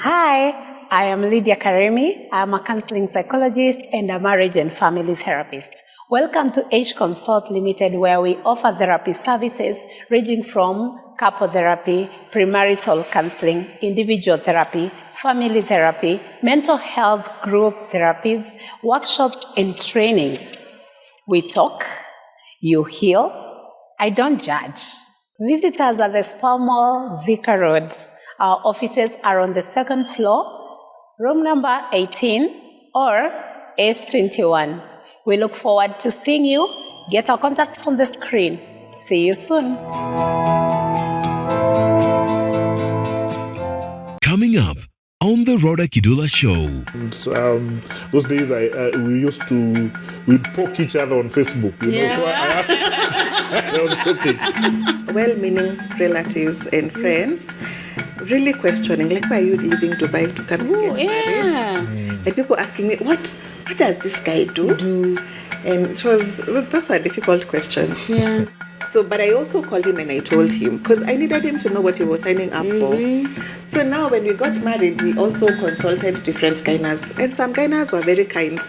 Hi, I am Lydia Karemi. I'm a counseling psychologist and a marriage and family therapist. Welcome to H Consult Limited, where we offer therapy services ranging from couple therapy, premarital counseling, individual therapy, family therapy, mental health group therapies, workshops, and trainings. We talk, you heal, I don't judge. Visit us at the Spa Mall, Vicar Road. Our offices are on the second floor, room number 18 or S21. We look forward to seeing you. Get our contacts on the screen. See you soon. Coming up on the Rawder Kidula Show. And, those days we'd poke each other on Facebook. So I asked, I was joking. Well-meaning relatives and friends really questioning, like, why are you leaving Dubai to come and get married? And people asking me, what does this guy do? And those were difficult questions. Yeah. So, but I also called him and I told him, because I needed him to know what he was signing up for. So now when we got married, we also consulted different gyners. And some gyners were very kind.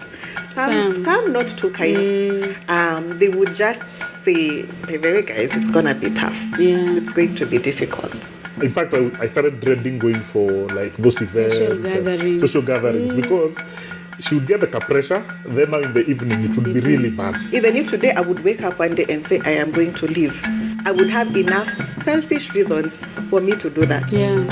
Some not too kind. They would just say, hey, very guys, it's going to be tough. Yeah. It's going to be difficult. In fact, I started dreading going for like those events, social gatherings, because she would get the pressure. Then now in the evening, it would be really bad. Even if today I would wake up one day and say I am going to leave, I would have enough selfish reasons for me to do that. Yeah.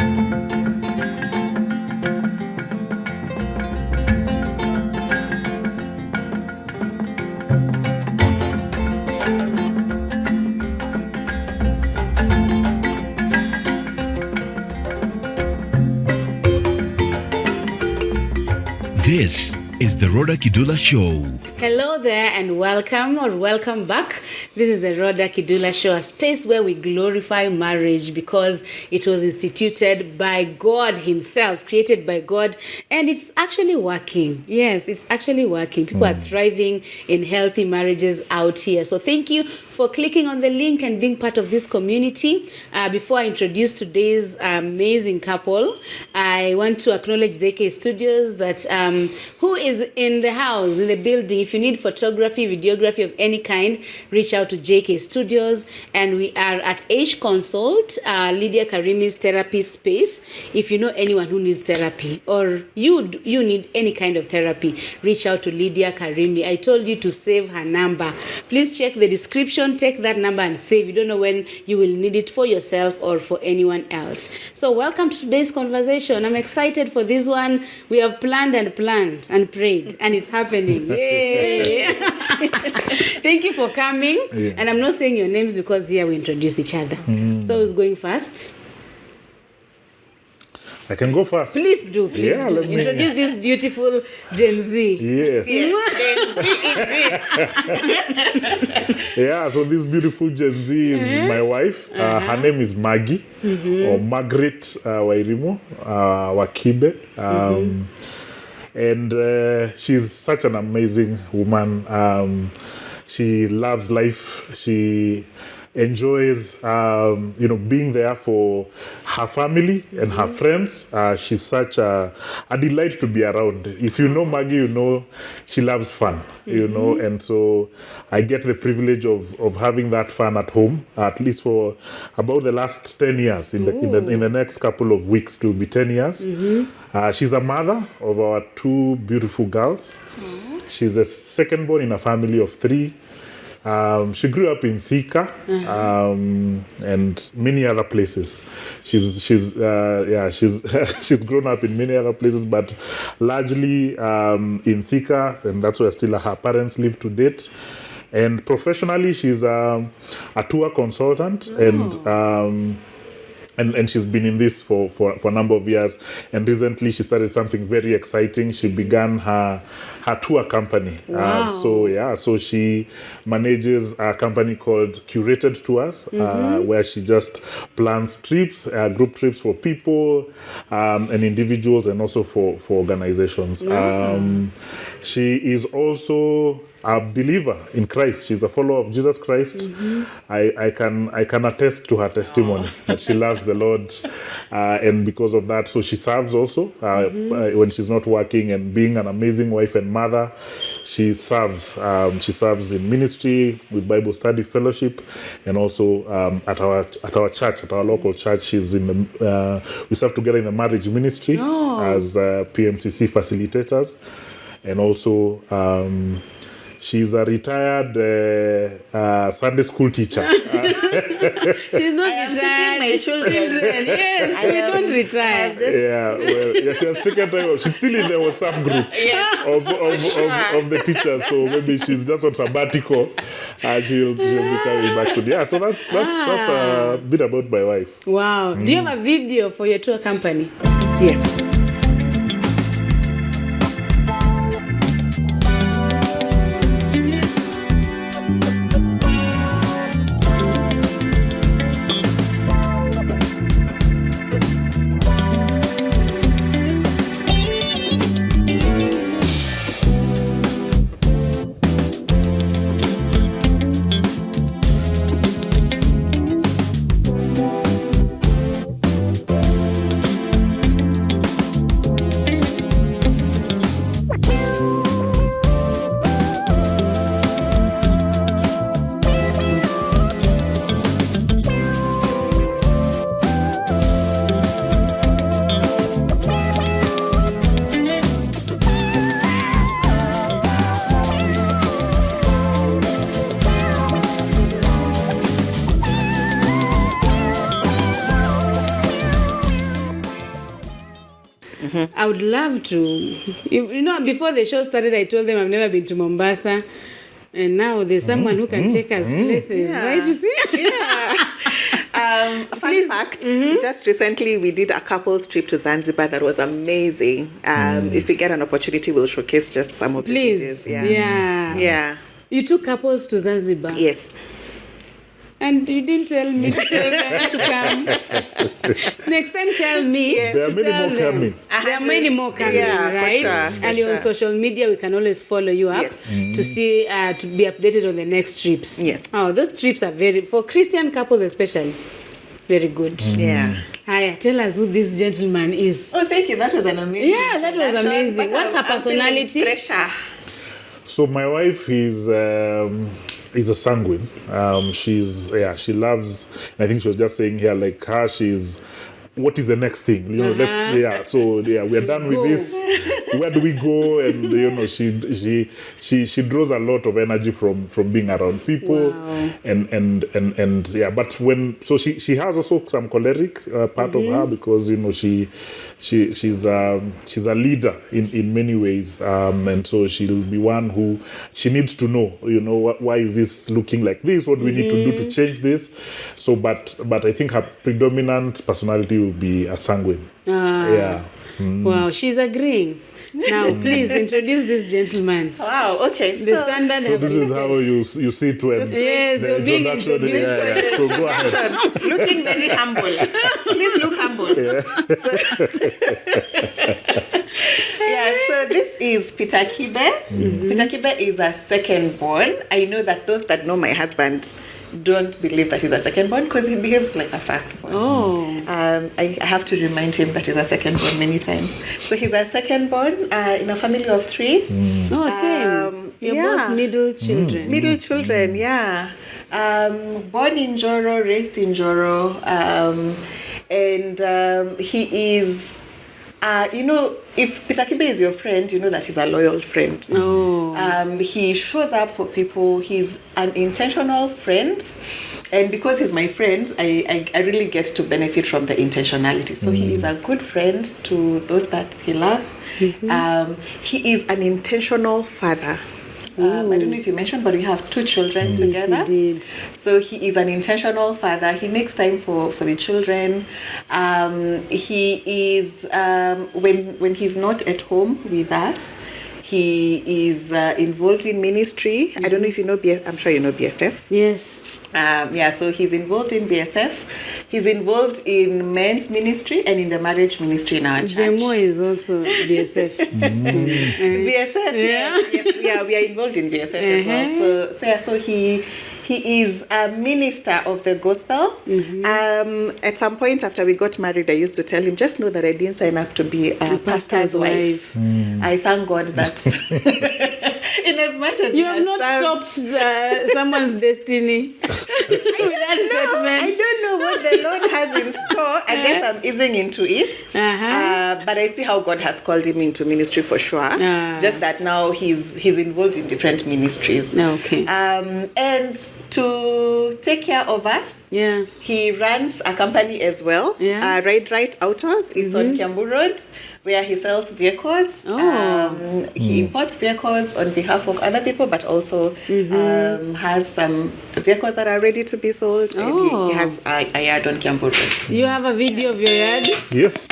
This is the Rodah Kidula Show. Hello there and welcome back. This is the Rodah Kidula Show, a space where we glorify marriage because it was instituted by God himself, created by God, and it's actually working. Yes, it's actually working. People are thriving in healthy marriages out here. So thank you for clicking on the link and being part of this community. Before I introduce today's amazing couple, I want to acknowledge the AK Studios, that who is in the house, in the building. If you need photography, videography of any kind, reach out to JK Studios. And we are at H Consult, Lydia Karemi's therapy space. If you know anyone who needs therapy, or you need any kind of therapy, reach out to Lydia Karemi. I told you to save her number. Please check the description, take that number and save. You don't know when you will need it for yourself or for anyone else. So welcome to today's conversation. I'm excited for this one. We have planned and prayed, and it's happening. Yay! Thank you for coming. Yeah. And I'm not saying your names because here we introduce each other. So who's going first? I can go first. Please do. Introduce this beautiful Gen Z. Yes. Yeah, so this beautiful Gen Z is my wife. Her name is Maggie, or Margaret Wairimo Wakibe. And she's such an amazing woman. She loves life. She enjoys, being there for her family and her friends. She's such a delight to be around. If you know Maggie, you know she loves fun, and so I get the privilege of having that fun at home, at least for about the last 10 years. In the next couple of weeks, to be 10 years. She's a mother of our two beautiful girls. She's a second born in a family of 3. She grew up in Thika and many other places. She's she's grown up in many other places, but largely in Thika, and that's where still her parents live to date. And professionally, she's a tour consultant, and she's been in this for a number of years. And recently she started something very exciting. She began her tour company. Wow. So she manages a company called Curated Tours, where she just plans trips, group trips for people and individuals, and also for organizations. She is also a believer in Christ. She's a follower of Jesus Christ. I can attest to her testimony that she loves the Lord, and because of that, so she serves also when she's not working, and being an amazing wife and mother, she serves. She serves in ministry with Bible study fellowship, and also at our church, at our local church. She's in the we serve together in the marriage ministry as PMCC facilitators, and also she's a retired Sunday school teacher. She's not I am retired. teaching my children. Yes, we don't retire. She has taken time off. She's still in the WhatsApp group of the teachers, so maybe she's just on sabbatical. She'll be coming back soon. Yeah, so that's a bit about my wife. Wow. Do you have a video for your tour company? Yes. I would love to. Before the show started, I told them I've never been to Mombasa. And now there's someone who can take us places, right? You see? Fun fact, just recently we did a couple's trip to Zanzibar that was amazing. If we get an opportunity, we'll showcase just some of the Please. videos. Yeah. You took couples to Zanzibar? Yes. And you didn't tell me to tell them to come. Next time, tell me. There are many more coming. There are many more coming, right? For And you're on social media. We can always follow you up to see, to be updated on the next trips. Yes. Oh, those trips are for Christian couples especially, very good. Yeah. Hiya, tell us who this gentleman is. Oh, thank you. That was an amazing. Yeah, that was introduction. amazing. What's her I'm feeling personality? Pressure. So my wife is a sanguine. She loves. I think she was just saying here, like her, she's. What is the next thing? We are done with this. Where do we go? And she draws a lot of energy from being around people. Wow. But she has also some choleric part of her, because she's a leader in many ways, and so she'll be one who she needs to know, why is this looking like this? What do we need to do to change this? So, but I think her predominant personality will be a sanguine. Wow, she's agreeing. Now, please introduce this gentleman. Wow. Okay. The standard. So this is how you see it when Yes, the you're being introduction. introduced. So go ahead. Looking very humble. Please look humble. So this is Peter Kibe. Peter Kibe is a second born. I know that those that know my husband don't believe that he's a second born because he behaves like a firstborn. I have to remind him that he's a second born many times. So he's a second born in a family of 3. Same. You're both middle children. Middle children, yeah. Born in Joro, raised in Joro, and he is. If Peter Kibe is your friend, you know that he's a loyal friend. He shows up for people. He's an intentional friend. And because he's my friend, I really get to benefit from the intentionality. So he is a good friend to those that he loves. He is an intentional father. I don't know if you mentioned, but we have 2 children together. Yes, you did. So he is an intentional father. He makes time for the children. He is when he's not at home with us, He is involved in ministry. I don't know if you know I'm sure you know BSF. Yes. So he's involved in BSF. He's involved in men's ministry and in the marriage ministry in our church. Jemo is also BSF. BSF, yes. We are involved in BSF as well. So he is a minister of the gospel. At some point after we got married, I used to tell him, just know that I didn't sign up to be a pastor's wife. I thank God that in as much as you have not stopped someone's destiny with that statement. I don't know what the Lord has in store. I guess I'm easing into it. But I see how God has called him into ministry for sure. Just that now he's involved in different ministries. Okay. And to take care of us, he runs a company as well. Ride Right Autos. It's on Kiambu Road, where he sells vehicles. He imports vehicles on behalf of other people, but also has some vehicles that are ready to be sold. And he has a yard on Kiambu Road. You have a video of your yard? Yes.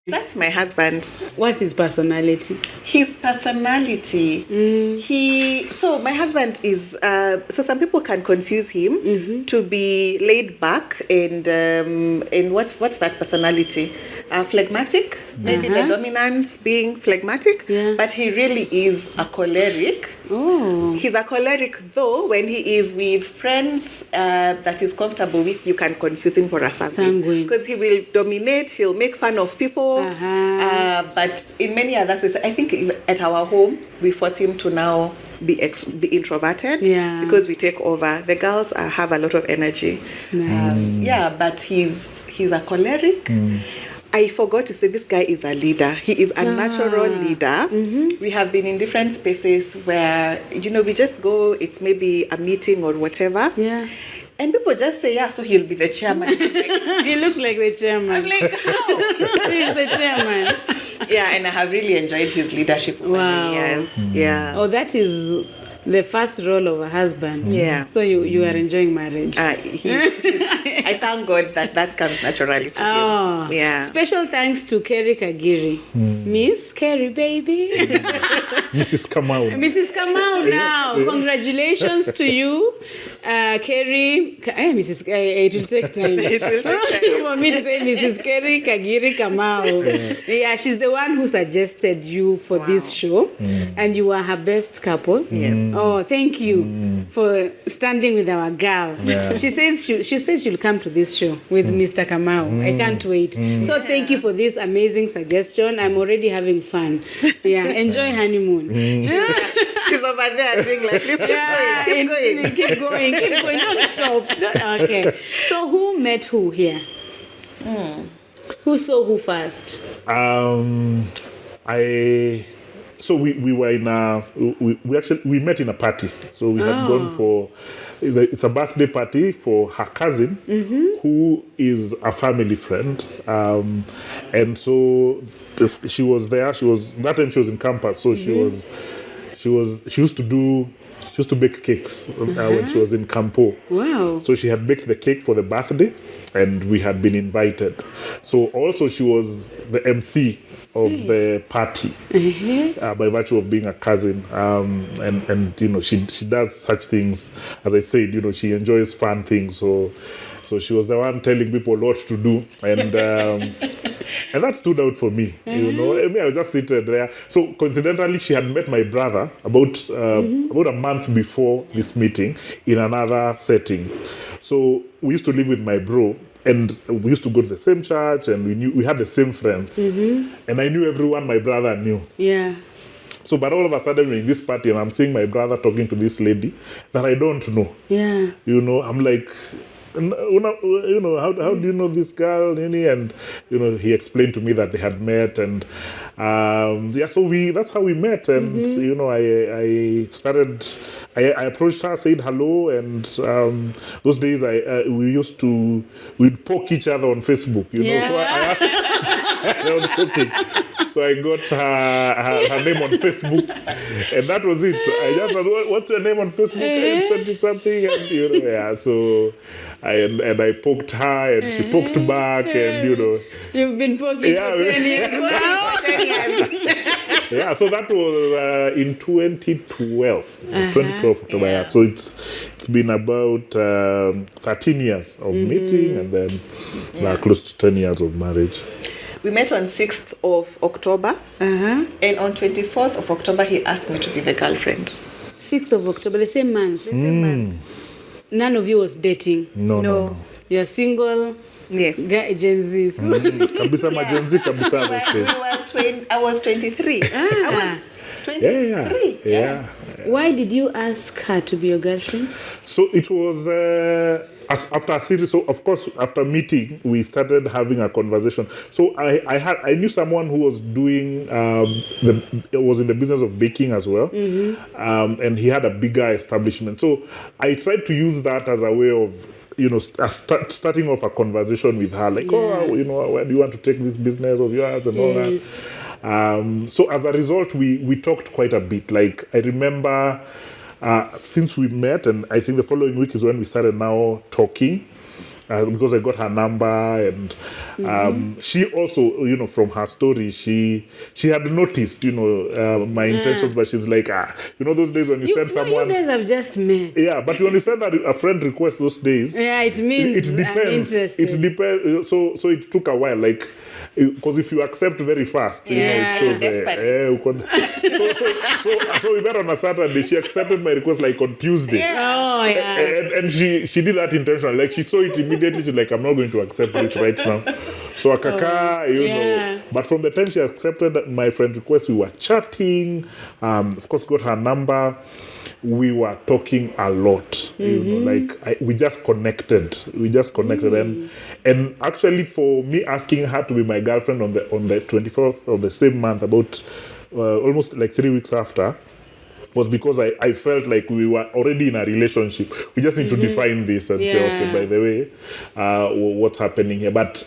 That's my husband. What's his personality? His personality. So my husband is. So some people can confuse him to be laid back and what's that personality? Phlegmatic. Maybe the dominant being phlegmatic. But he really is a choleric. He's a choleric, though when he is with friends that he's comfortable with, you can confuse him for a sanguine. Because he will dominate, he'll make fun of people. But in many other ways, I think at our home, we force him to now be introverted because we take over. The girls have a lot of energy. Nice. But he's a choleric. I forgot to say this guy is a leader. He is a natural leader. We have been in different spaces where, we just go, it's maybe a meeting or whatever. And people just say, so he'll be the chairman. He looks like the chairman. I'm like, how? He's the chairman. And I have really enjoyed his leadership over many years. Oh, that is the first role of a husband. So you are enjoying marriage. I thank God that comes naturally to him. Special thanks to Kerry Kagiri. Miss Kerry, baby. Mrs. Kamau. Mrs. Kamau now. Congratulations to you. Kerry, it will take time. It will take time. For me to say Mrs. Kerry Kagiri Kamau. She's the one who suggested you for this show. And you are her best couple. Yes. Oh, thank you for standing with our girl. She says she'll come to this show with Mr. Kamau. I can't wait. So thank you for this amazing suggestion. I'm already having fun. Enjoy honeymoon. She's over there doing like this. Keep going. Don't stop. Okay. So who met who here? Who saw who first? So we were in we met in a party. So we had gone for, it's a birthday party for her cousin, who is a family friend. And so she was there. That time she was in campus. So she used to bake cakes when she was in Campo. Wow. So she had baked the cake for the birthday and we had been invited. So also she was the MC of the party by virtue of being a cousin. And she does such things. As I said, she enjoys fun things. So she was the one telling people what to do. And and that stood out for me. I was just seated there. So coincidentally, she had met my brother about a month before this meeting in another setting. So we used to live with my bro, and we used to go to the same church, and we had the same friends. And I knew everyone my brother knew. So, but all of a sudden, we're in this party, and I'm seeing my brother talking to this lady that I don't know. I'm like, how do you know this girl, Nini? And he explained to me that they had met, and so that's how we met. And I approached her, said hello, and those days we'd poke each other on Facebook, So I asked, I was poking. So I got her name on Facebook, and that was it. I just said, "What's your name on Facebook?" I sent you something, and so I poked her, and she poked back, and You've been poking for 10 years. Wow. 10 years. Yeah, so that was in 2012, 2012 October. Yeah. So it's been about 13 years of meeting, and then close to 10 years of marriage. We met on 6th of October, and on 24th of October, he asked me to be the girlfriend. 6th of October, the same month. The same month. None of you was dating. No. You're single. Yes. Gen Zs. Kabisa majenzi, kabisa I was 23. I was 23. Yeah. Why did you ask her to be your girlfriend? So it was after a series. So of course, after meeting, we started having a conversation. So I knew someone who was doing was in the business of baking as well, and he had a bigger establishment. So I tried to use that as a way of starting off a conversation with her, like, where do you want to take this business of yours and all that. So as a result, we talked quite a bit. Like, I remember since we met, and I think the following week is when we started now talking, because I got her number, and she also, from her story, she had noticed, my intentions, but she's like, those days when you send someone. You guys have just met. Yeah, but when you send a friend request those days, it means it depends. I'm interested. It depends. So it took a while, like, because if you accept very fast, it shows. So we met on a Saturday. She accepted my request like on Tuesday. And she did that intentionally. Like, she saw it immediately. She's like, I'm not going to accept this right now. So Akaka, but from the time she accepted my friend request, we were chatting. Of course, got her number. We were talking a lot, we just connected. And actually, for me asking her to be my girlfriend on the 24th of the same month, about almost like 3 weeks after, was because I felt like we were already in a relationship. We just need to define this and say, okay, by the way, what's happening here? But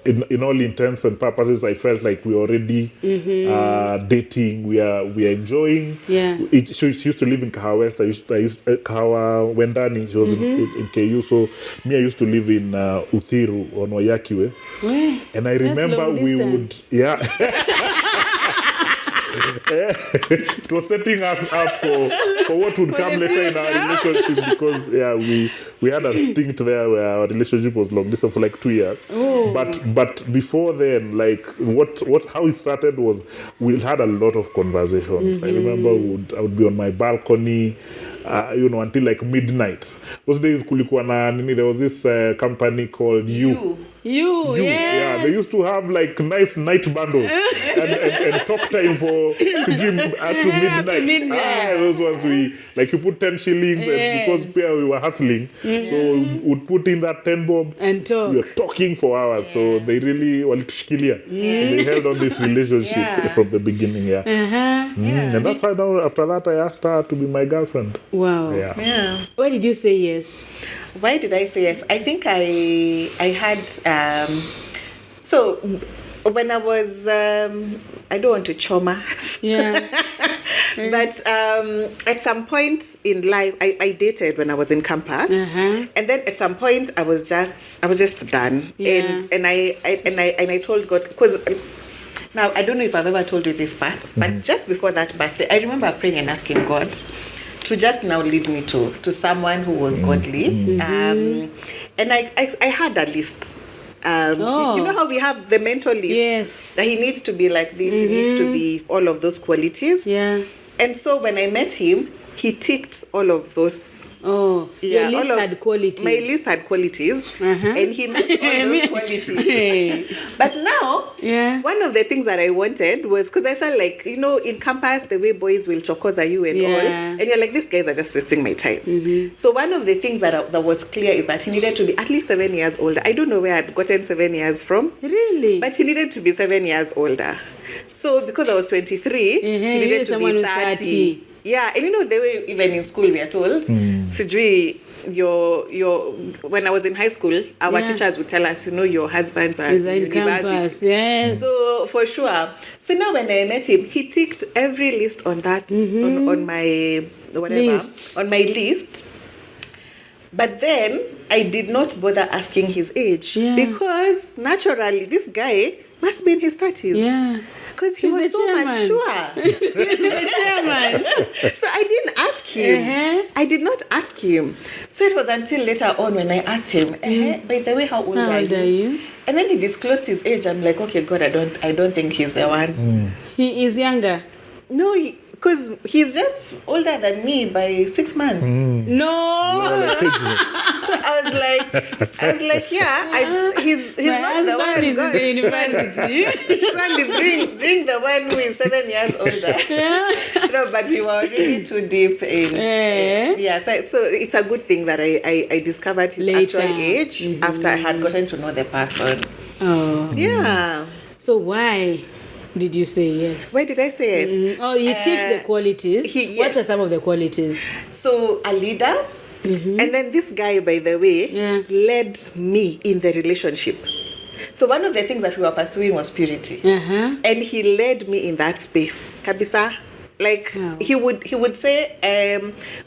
in all intents and purposes, I felt like we were already dating. We are enjoying. Yeah. She used to live in Kahawa West. I used Kahawa Wendani. She was in KU. So me, I used to live in Uthiru on Wayakiwe. And I remember we would, it was setting us up for what would come later in our relationship, because we had a stint there where our relationship was long distance for like 2 years. But before then, like how it started was we had a lot of conversations. I remember I would be on my balcony until like midnight. Those days kulikuwa na nini, there was this company called You. Yes. Yeah, they used to have like nice night bundles and talk time for to midnight. Those ones you put 10 shillings, and because we were hustling, so we would put in that 10 bob and talk. We were talking for hours. So they really walitushikilia. They held on this relationship from the beginning. And that's why now after that I asked her to be my girlfriend. Wow. Yeah. Why did you say yes? Why did I say yes? I think I had so when I was I don't want to choma. But at some point in life I dated when I was in campus, and then at some point I was just done. And I told God, because now I don't know if I've ever told you this part, but just before that birthday, I remember praying and asking God to just now lead me to someone who was godly. And I had a list. You know how we have the mental list? Yes. That he needs to be like this, he needs to be all of those qualities. Yeah. And so when I met him, he ticked all of those. Oh, your list had qualities. My list had qualities, and he met all those qualities. But now, one of the things that I wanted was, because I felt like, in campus, the way boys will chokoza you and all, and you're like, these guys are just wasting my time. So one of the things that was clear is that he needed to be at least 7 years older. I don't know where I'd gotten 7 years from. Really? But he needed to be 7 years older. So because I was 23, he needed to be 30. Yeah, and the way even in school we are told, Sujui, when I was in high school, our teachers would tell us, your husbands are in university. Campus, yes. So for sure. So now when I met him, he ticked every list on that on my list. On my list. But then I did not bother asking his age because naturally this guy must be in his 30s. Yeah. Because he was so mature. He's the chairman. So I didn't ask him. I did not ask him. So it was until later on when I asked him, by the way, how old are you? And then he disclosed his age. I'm like, okay, God, I don't think he's the one. He is younger. No, because he's just older than me by 6 months. No. So I was like, yeah, he's not the one. He's in the university. Bring the one who is 7 years older. No, but we were really too deep in. So it's a good thing that I discovered his actual age after I had gotten to know the person. Oh. Yeah. So why did you say yes? Why did I say yes? Oh, you ticked the qualities. What are some of the qualities? So, a leader. And then this guy, by the way, led me in the relationship. So one of the things that we were pursuing was purity. And he led me in that space. Kabisa. Like he would say,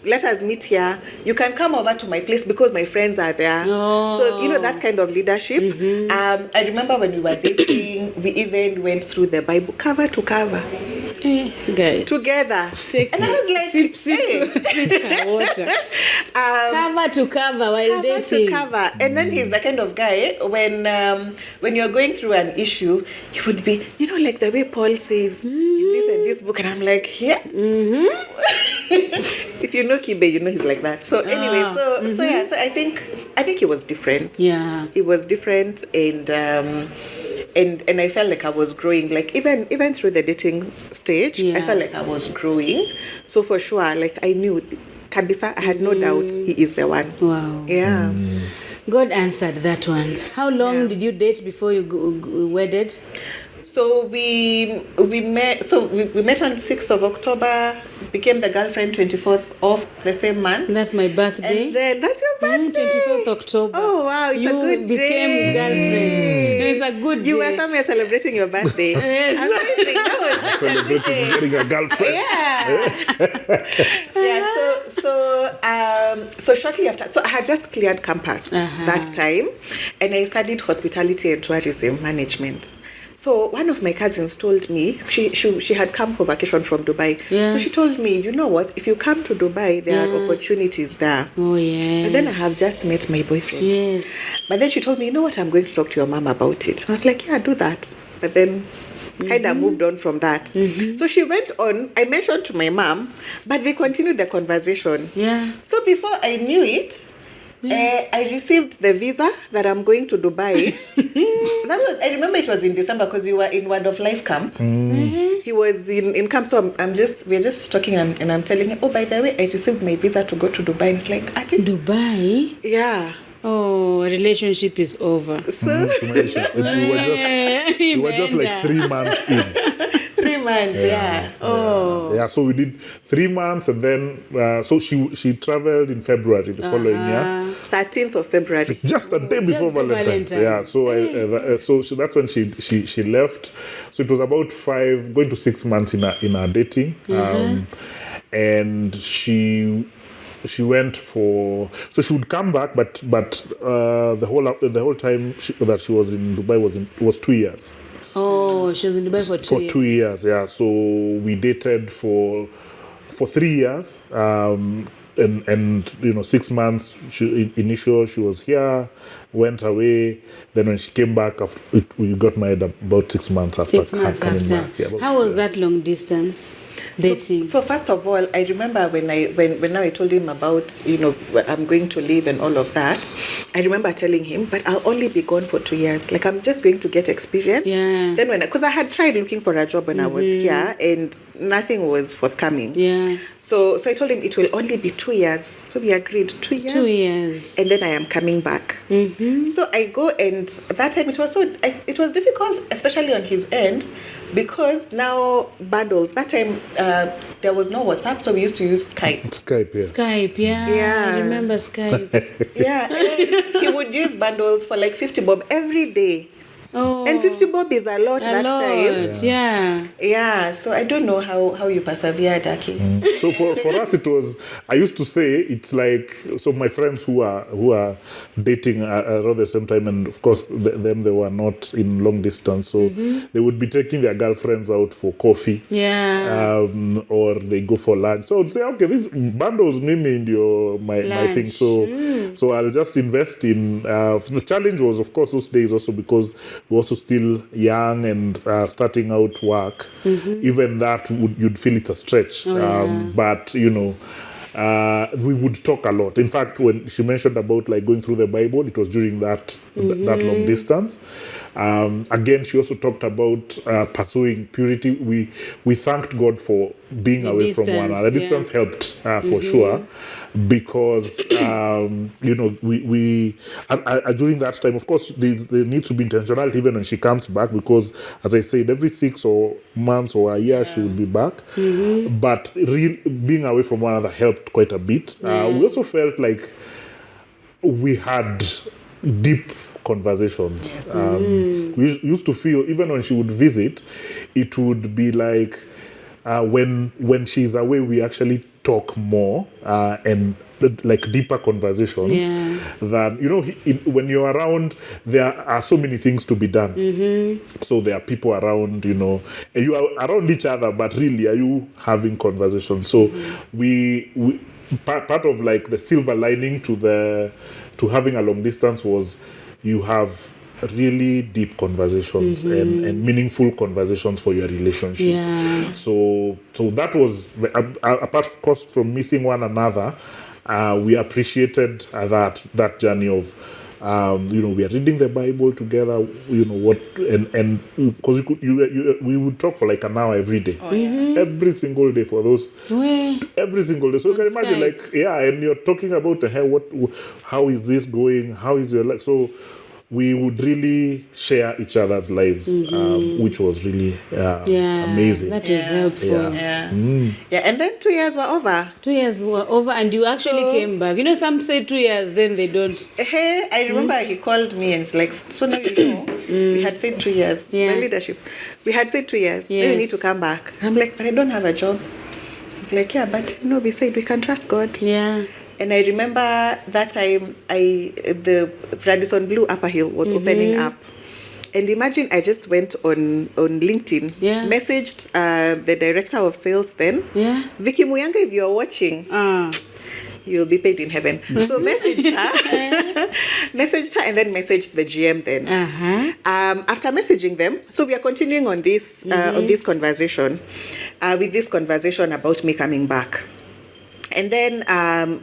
let us meet here. You can come over to my place because my friends are there. So that kind of leadership. I remember when we were dating, we even went through the Bible cover to cover. Guys, together. And I was like, sip water. Cover to cover while dating. Cover to cover. And then he's the kind of guy when you're going through an issue, he would be, like the way Paul says in this and this book, and I'm like, yeah. If you know Kibe, he's like that. So anyway, so I think he was different. Yeah, he was different, and I felt like I was growing. Like even through the dating stage, I felt like I was growing. So for sure, like I knew, kabisa, I had no doubt he is the one. Wow. Yeah. God answered that one. How long did you date before you wedded? So we met. So we met on 6th of October. Became the girlfriend 24th of the same month. That's my birthday. And then that's your birthday. 24th October. Oh wow, it's a good day. You became girlfriend. It's a good day. You were somewhere celebrating your birthday. Yes. Amazing. That was such a good day. Getting a girlfriend. Yeah. So shortly after, so I had just cleared campus that time, and I studied hospitality and tourism management. So one of my cousins told me, she had come for vacation from Dubai. So she told me, you know what, if you come to Dubai, there are opportunities there. Oh, yes. And then I have just met my boyfriend. Yes. But then she told me, you know what, I'm going to talk to your mom about it. And I was like, yeah, do that. But then kind of moved on from that. So she went on, I mentioned to my mom, but they continued the conversation. Yeah. So before I knew it, I received the visa that I'm going to Dubai. I remember it was in December because you were in Word of Life camp. He was in camp, so we're just talking and I'm telling him, oh, by the way, I received my visa to go to Dubai. And it's like, Dubai? Yeah. Oh, relationship is over. So we were just like 3 months in. 3 months, yeah. Oh. Yeah, so we did 3 months, and then so she traveled in February the following year. 13th of February. Just a day before Valentine's. Yeah, so that's when she left. So it was about going to 6 months in our dating, and she went for, so she would come back, but the whole time that she was in Dubai was 2 years. Oh, she was in Dubai for 2 years. For 2 years, yeah. So we dated for 3 years, and 6 months. Initially she was here, went away. Then when she came back, we got married about 6 months after. 6 months coming after. back. Yeah, how was that long distance? dating? So first of all, I remember when I told him about, I'm going to leave and all of that, I remember telling him, but I'll only be gone for 2 years. Like, I'm just going to get experience. Yeah. Then because I had tried looking for a job when I was here and nothing was forthcoming. Yeah. So I told him it will only be 2 years. So we agreed 2 years. 2 years. And then I am coming back. So I go, and that time it was difficult, especially on his end, because now bundles. That time there was no WhatsApp, so we used to use Skype. Skype, yes. Skype, yeah. Yeah. I remember Skype. Yeah, and he would use bundles for like 50 bob every day. Oh. And 50 bob is a lot that time. Yeah. Yeah, so I don't know how you persevered, Aki. So for us, it was, I used to say, it's like, so my friends who are dating around the same time, and of course they were not in long distance, so they would be taking their girlfriends out for coffee. Yeah. Or they go for lunch. So I'd say, okay, this bundles mimi ndio my thing. So I'll just invest in, the challenge was, of course, those days also because we were also still young and starting out work. Even that, you'd feel it's a stretch. But, we would talk a lot. In fact, when she mentioned about like going through the Bible, it was during that long distance. Again, she also talked about pursuing purity. We thanked God for being away from one another. The distance helped for sure, because we during that time, of course, there needs to be intentionality even when she comes back, because, as I said, every 6 months or a year she would be back. But being away from one another helped quite a bit. We also felt like we had deep conversations. We used to feel, even when she would visit, it would be like when she's away, we actually talk more and like deeper conversations than, when you're around, there are so many things to be done. So there are people around, and you are around each other, but really, are you having conversations? So we part of like the silver lining to having a long distance was you have really deep conversations and meaningful conversations for your relationship. Yeah. So that was, apart of course from missing one another, we appreciated that journey of we are reading the Bible together, and because we would talk for like an hour every day, every single day for those, every single day. So you can imagine, Skype. And you're talking about how is this going? How is your life? So we would really share each other's lives, which was really amazing. That is helpful. And then 2 years were over. 2 years were over, and you actually came back. Some say 2 years, then they don't. Hey, I remember he called me and it's like, so now we had said 2 years. The leadership. We had said 2 years. Now you need to come back. I'm like, but I don't have a job. It's like, but we said we can trust God. Yeah. And I remember that time the Radisson Blue Upper Hill was opening up. And imagine I just went on LinkedIn, messaged the director of sales then, Vicky Muyanga, if you're watching, you'll be paid in heaven. So messaged her and then messaged the GM then. After messaging them, so we are continuing on this conversation, with this conversation about me coming back. And then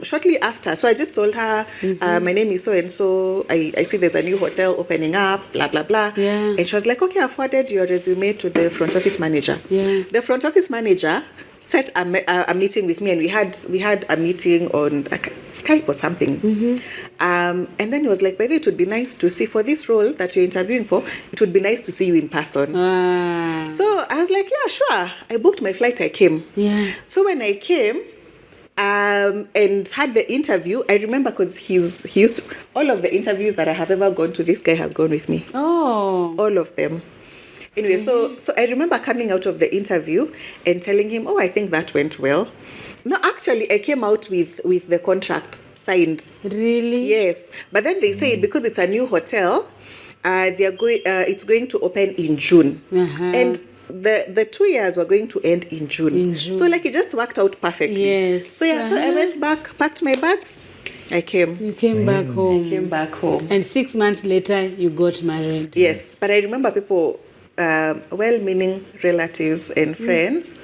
shortly after, so I just told her, my name is so-and-so, I see there's a new hotel opening up, blah, blah, blah. Yeah. And she was like, okay, I forwarded your resume to the front office manager. Yeah. The front office manager set a meeting with me, and we had a meeting on Skype or something. And then he was like, by the way, it would be nice to see, for this role that you're interviewing for, it would be nice to see you in person. So I was like, yeah, sure. I booked my flight, I came. Yeah. So when I came, and had the interview, I remember because he used to, all of the interviews that I have ever gone to, this guy has gone with me. Oh. All of them. Anyway, so I remember coming out of the interview and telling him, I think that went well. No, actually, I came out with the contract signed. Really? Yes. But then they said because it's a new hotel, it's going to open in June. And the 2 years were going to end in June. So it just worked out perfectly. Yes. So so I went back, packed my bags, I came. You came back home. I came back home. And 6 months later, you got married. Yes, but I remember people, well-meaning relatives and friends,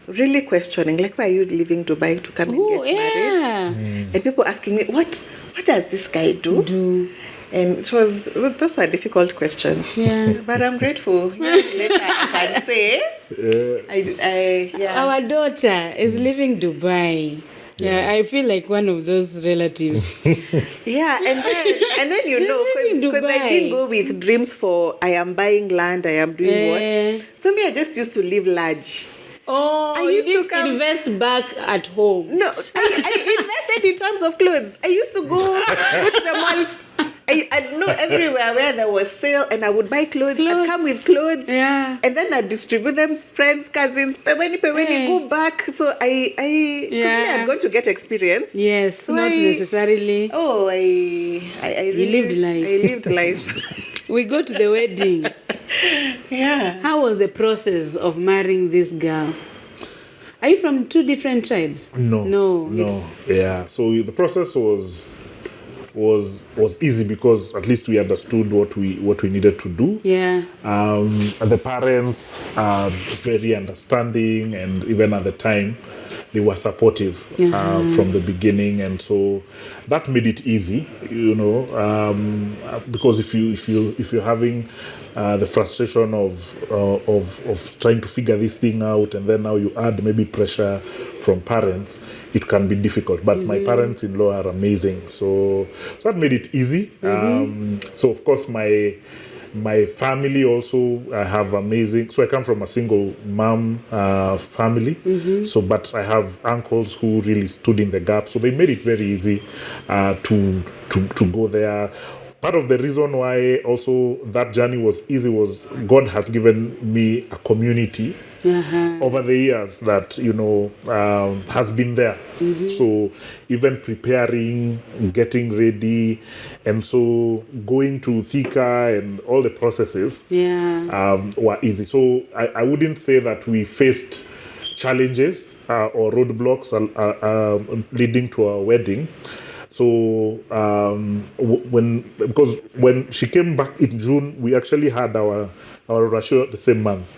really questioning, like, why are you leaving Dubai to come and get married? And people asking me, what does this guy do? And those are difficult questions. Yeah. But I'm grateful. Years later, I can say, Our daughter is living Dubai. Yeah, I feel like one of those relatives. Yeah, and then because I didn't go with dreams for I am buying land, I am doing what. So me, I just used to live large. Oh, I used you to didn't invest back at home. No, I invested in terms of clothes. I used to go to the malls. I'd know everywhere where there was sale, and I would buy clothes. I'd come with clothes, and then I'd distribute them, friends, cousins, when go back. So I had gone to get experience. Yes, so not necessarily. Oh, I really lived life. I lived life. We go to the wedding. Yeah. How was the process of marrying this girl? Are you from two different tribes? No. Yeah. So the process was easy because at least we understood what we needed to do. Yeah. The parents are very understanding, and even at the time they were supportive from the beginning, and so that made it easy, because if you're having the frustration of trying to figure this thing out, and then now you add maybe pressure from parents, it can be difficult. But my parents-in-law are amazing, so that made it easy. So of course my family also, I have amazing. So I come from a single mom family. So, but I have uncles who really stood in the gap. So they made it very easy to go there. Part of the reason why also that journey was easy was God has given me a community over the years that has been there. So even preparing, getting ready, and so going to Thika and all the processes were easy. So I wouldn't say that we faced challenges or roadblocks leading to our wedding. So when she came back in June, we actually had our Rodah the same month.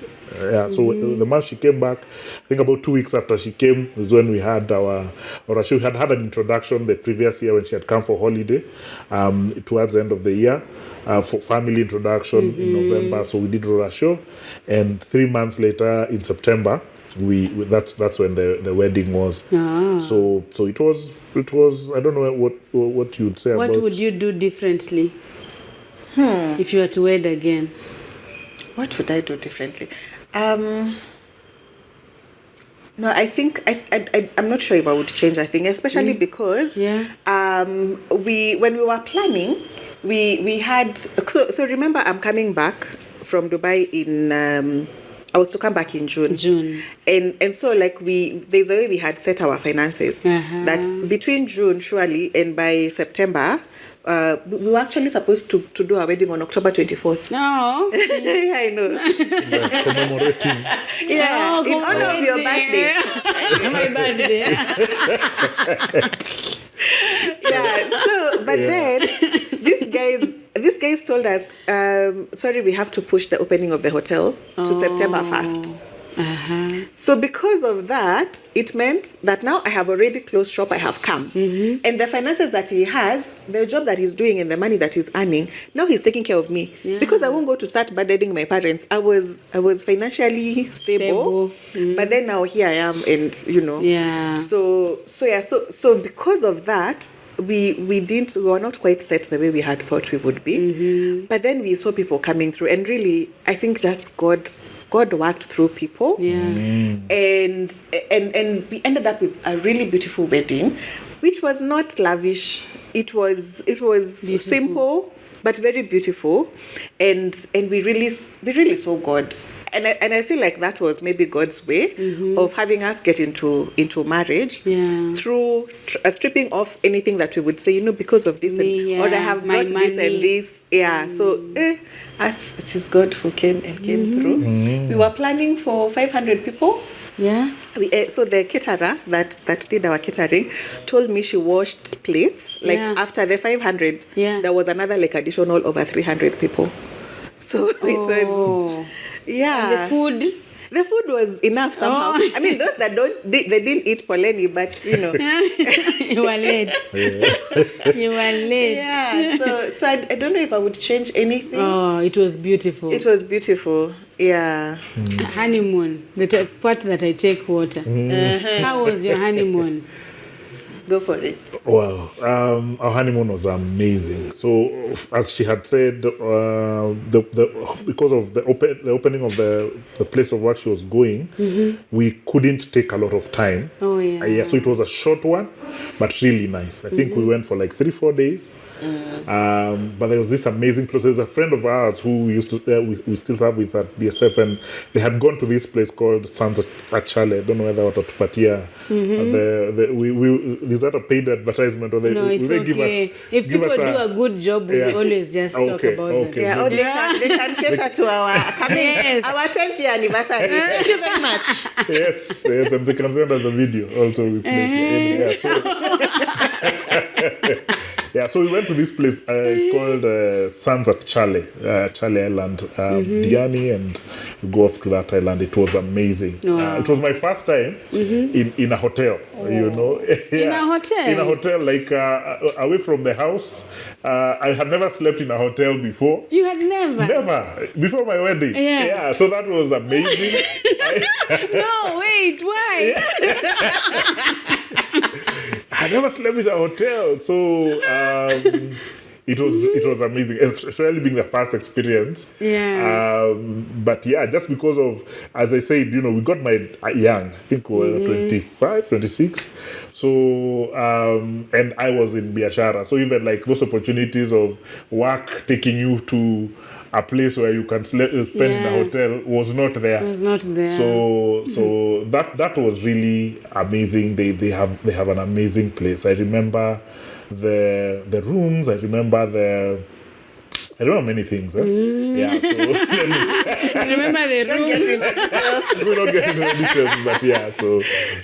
So the month she came back, I think about 2 weeks after she came was when we had our Rodah. We had an introduction the previous year when she had come for holiday towards the end of the year for family introduction in November. So we did Rodah, and 3 months later in September, that's when the wedding was. So it was I don't know what you'd say about. What would you do differently if you were to wed again? What would I do differently? No, I think I'm not sure if I would change. I think especially because when we were planning, we had so remember I'm coming back from Dubai in. I was to come back in June. And so like there's a way we had set our finances that between June surely and by September we were actually supposed to do our wedding on October 24th. No. Yeah, I know. Commemorating. Yeah, in honor of your birthday. My birthday. Yeah, so but then these guys told us, sorry, we have to push the opening of the hotel to September 1st. So because of that, it meant that now I have already closed shop, I have come. And the finances that he has, the job that he's doing and the money that he's earning, now he's taking care of me. Because I won't go to start burdening my parents. I was financially stable. But then now here I am, and So because of that, we were not quite set the way we had thought we would be. But then we saw people coming through, and really I think just God worked through people. And we ended up with a really beautiful wedding, which was not lavish. It was simple but very beautiful, and we really saw God. And I feel like that was maybe God's way of having us get into marriage through stripping off anything that we would say, because of this, or I have brought this and this. So it is God who came through. We were planning for 500 people. So the caterer that did our catering told me she washed plates. After the 500, there was another additional over 300 people. So it was. And the food? The food was enough somehow. I mean, those that they didn't eat poleni, but you know. You were late. You were late. Yeah. So I don't know if I would change anything. Oh, it was beautiful. It was beautiful. Yeah. Honeymoon, the part that I take water. How was your honeymoon? Go for it. Well, our honeymoon was amazing. So, as she had said, because of the opening of the place of work she was going, we couldn't take a lot of time. Oh, yeah. So it was a short one, but really nice. I think we went for like 3-4 days. But there was this amazing place. There's a friend of ours who used to we still have with at BSF, and they had gone to this place called Sons at Chale. I don't know whether watupatia. Is that a paid advertisement, or No, it's they okay. give us? If give people us do a good job, we always just talk about them. Yeah, or they can cater to our coming our 10th year anniversary. Thank you very much. Yes, and they can send us a video also. We play. So we went to this place. It's called Sons at Chale Island, Diani, and we go off to that island. It was amazing. It was my first time in a hotel. You know, In a hotel? In a hotel, like away from the house. I had never slept in a hotel before. You had never? Never before my wedding. Yeah. So that was amazing. No, wait, why? I never slept in a hotel, so it was amazing, especially being the first experience. Yeah. But yeah, just because of, as I said, you know, we got married young. I think we were 25, 26. So and I was in Biashara, so even like those opportunities of work taking you to a place where you can spend in a hotel was not there. It was not there. So that was really amazing. They have an amazing place. I remember the rooms. I remember many things. Yeah. So Remember the rooms? we don't get into the details, but yeah. So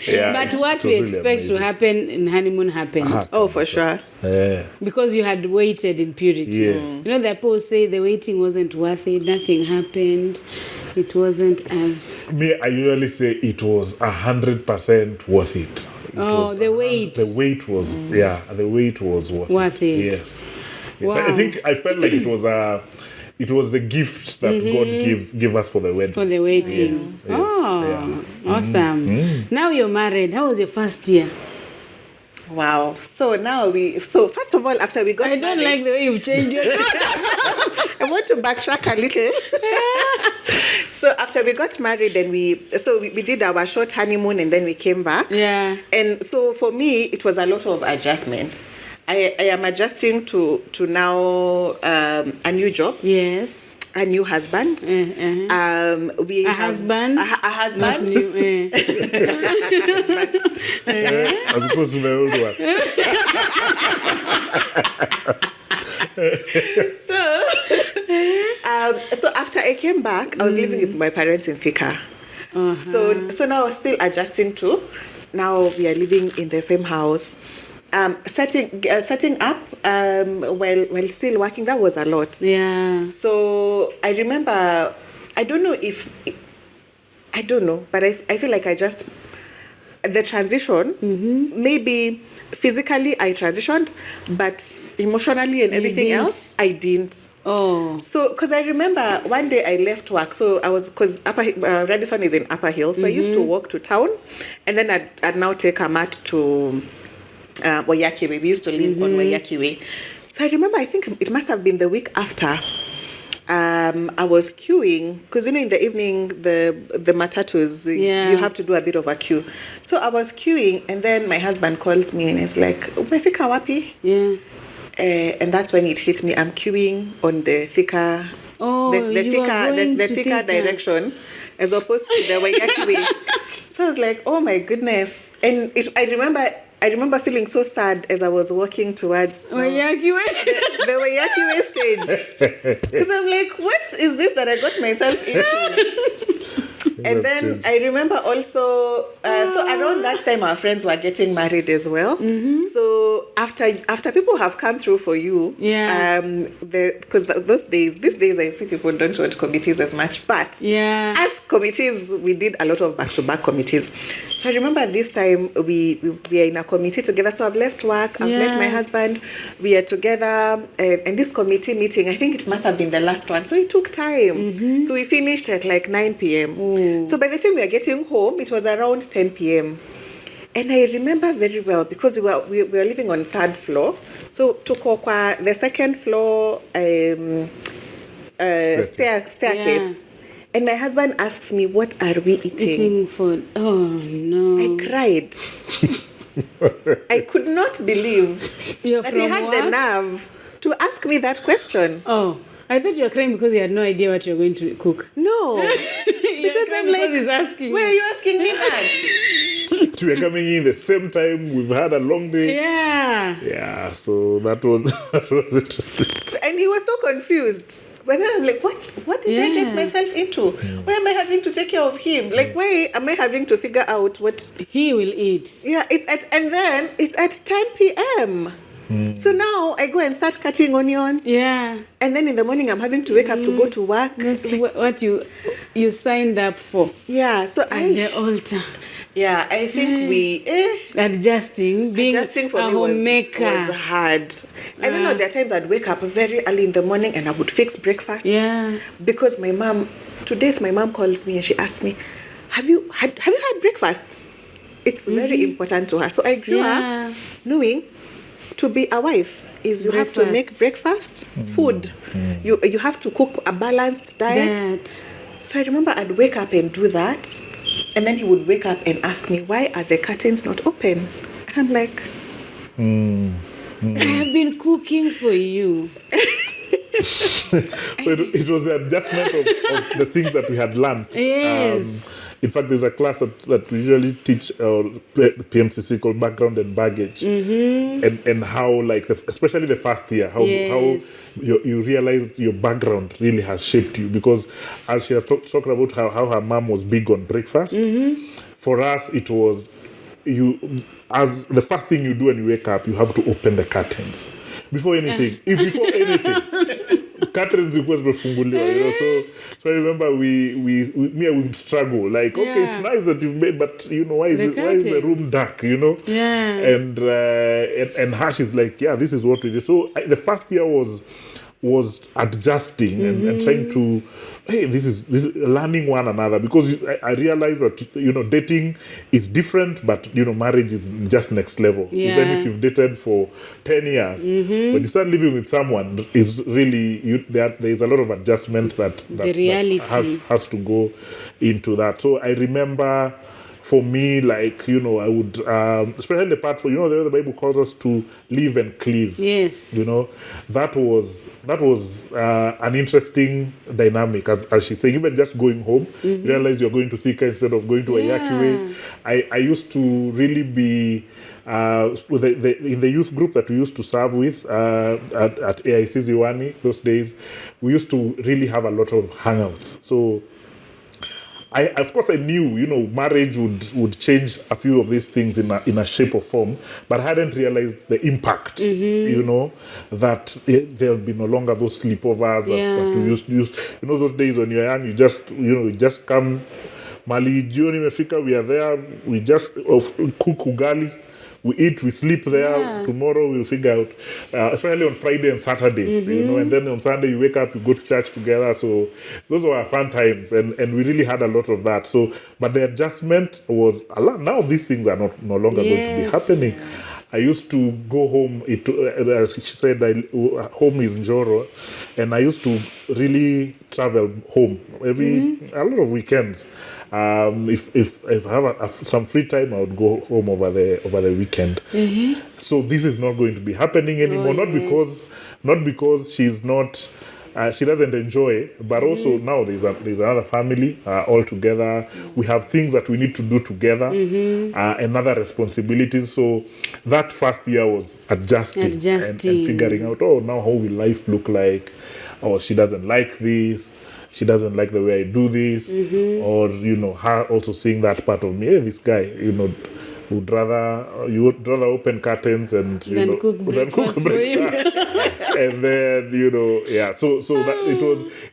yeah. But what we expect to happen in honeymoon happened. Oh, for sure. Yeah. Because you had waited in purity. Yes. You know, the post say the waiting wasn't worth it. Nothing happened. It wasn't as... Me, I usually say it was 100% worth it. The wait. The wait was, the wait was worth it. Yes. Wow. So I felt like it was the gift that God gave us for the wedding. For the waiting. Yes. Awesome. Now you're married. How was your first year? Wow. So first of all, after we got I don't like the way you've changed your... I want to backtrack a little. So after we got married, and we did our short honeymoon, and then we came back. Yeah. And so for me, it was a lot of adjustment. I am adjusting to now a new job. Yes. A new husband. We a husband. A husband. As opposed to the old one. So after I came back, I was living with my parents in Thika. So now I was still adjusting to. Now we are living in the same house. Setting up while still working, that was a lot. Yeah. So I remember, I don't know, but I feel like the transition, maybe physically I transitioned, but emotionally and everything else, I didn't. Oh. So, because I remember one day I left work. So because Radisson is in Upper Hill. So I used to walk to town, and then I'd now take a mat to Wayaki Way. We used to live on Wayaki Way. So I remember, I think it must have been the week after, I was queuing, because in the evening the matatus, you have to do a bit of a queue. So I was queuing, and then my husband calls me and it's like, umefika wapi? Yeah. And that's when it hit me. I'm queuing on the Thika, the Thika direction, as opposed to the Wayaki Way. So I was like, oh my goodness. And I remember feeling so sad as I was walking towards Wayaki Way. the Wayaki Way stage. Because I'm like, what is this that I got myself into? And then I remember also, so around that time, our friends were getting married as well. So after people have come through for you, because these days I see people don't want committees as much, but as committees, we did a lot of back-to-back committees. So I remember this time we are in a committee together. So I've left work, I've met my husband, we are together, and this committee meeting, I think it must have been the last one. So it took time. So we finished at like 9 p.m. So by the time we were getting home, it was around 10 p.m. And I remember very well because we were living on 3rd floor. So to Kokwa, the 2nd floor staircase. And my husband asks me, what are we eating? Eating food. Oh, no. I cried. I could not believe that he had the nerve to ask me that question. Oh, I thought you were crying because you had no idea what you were going to cook. No. Because I'm like, he's asking. Why are you asking me that? We are coming in the same time. We've had a long day. Yeah, so that was interesting. And he was so confused. But then I'm like, what did I get myself into? Why am I having to take care of him? Like, why am I having to figure out what he will eat? Yeah, it's at 10 p.m. So now I go and start cutting onions. Yeah. And then in the morning I'm having to wake up to go to work. That's what you signed up for. Yeah, so the altar. Yeah, I think adjusting for a me homemaker was hard. And then there are times I'd wake up very early in the morning and I would fix breakfast. Yeah. Because my mom calls me and she asks me, have you had breakfast? It's very important to her. So I grew up knowing to be a wife is you have to make breakfast, food. You have to cook a balanced diet. So I remember I'd wake up and do that. And then he would wake up and ask me, why are the curtains not open? And I'm like, I have been cooking for you. So it was the adjustment of the things that we had learned. Yes. In fact, there's a class that we usually teach PMCC called Background and Baggage, and how, like, especially the first year, how you realize your background really has shaped you. Because as she had talked about how her mom was big on breakfast, for us it was as the first thing you do when you wake up, you have to open the curtains before anything. Curtains request befunguliwa, so I remember we would struggle, like, okay, it's nice that you've made, but why is the room dark, and Hash is like, this is what we did. So the first year was adjusting and trying to, this is learning one another, because I realized that dating is different, but marriage is just next level. Even if you've dated for 10 years, when you start living with someone, it's really there's a lot of adjustment that has to go into that. So I remember, for me, like, I would, especially the part for, the Bible calls us to live and cleave. Yes. That was an interesting dynamic, as she's saying, even just going home, you realize you're going to Thika instead of going to Ayakiwe. I used to really be, in the youth group that we used to serve with at AIC Ziwani those days, we used to really have a lot of hangouts. So of course I knew, marriage would change a few of these things in a shape or form, but I hadn't realized the impact, that there'll be no longer those sleepovers that we used. Those days when you're young, you just come, mali jioni imefika, we are there, we just cook ugali, we eat, we sleep there. Tomorrow we'll figure out, especially on Friday and Saturdays, and then on Sunday you wake up, you go to church together. So those were fun times, and we really had a lot of that. So, but the adjustment was a lot. Now these things are no longer going to be happening. I used to go home, as she said, home is Njoro, and I used to really travel home a lot of weekends. If I have some free time, I would go home over the weekend. So this is not going to be happening anymore. Not because she's not. She doesn't enjoy, but also now there's another family all together. We have things that we need to do together, and other responsibilities. So that first year was adjusting. And figuring out, now how will life look like? Or she doesn't like this. she doesn't like the way I do this, or her also seeing that part of me. Hey, this guy, would rather open curtains and Than cook breakfast for him. And then so that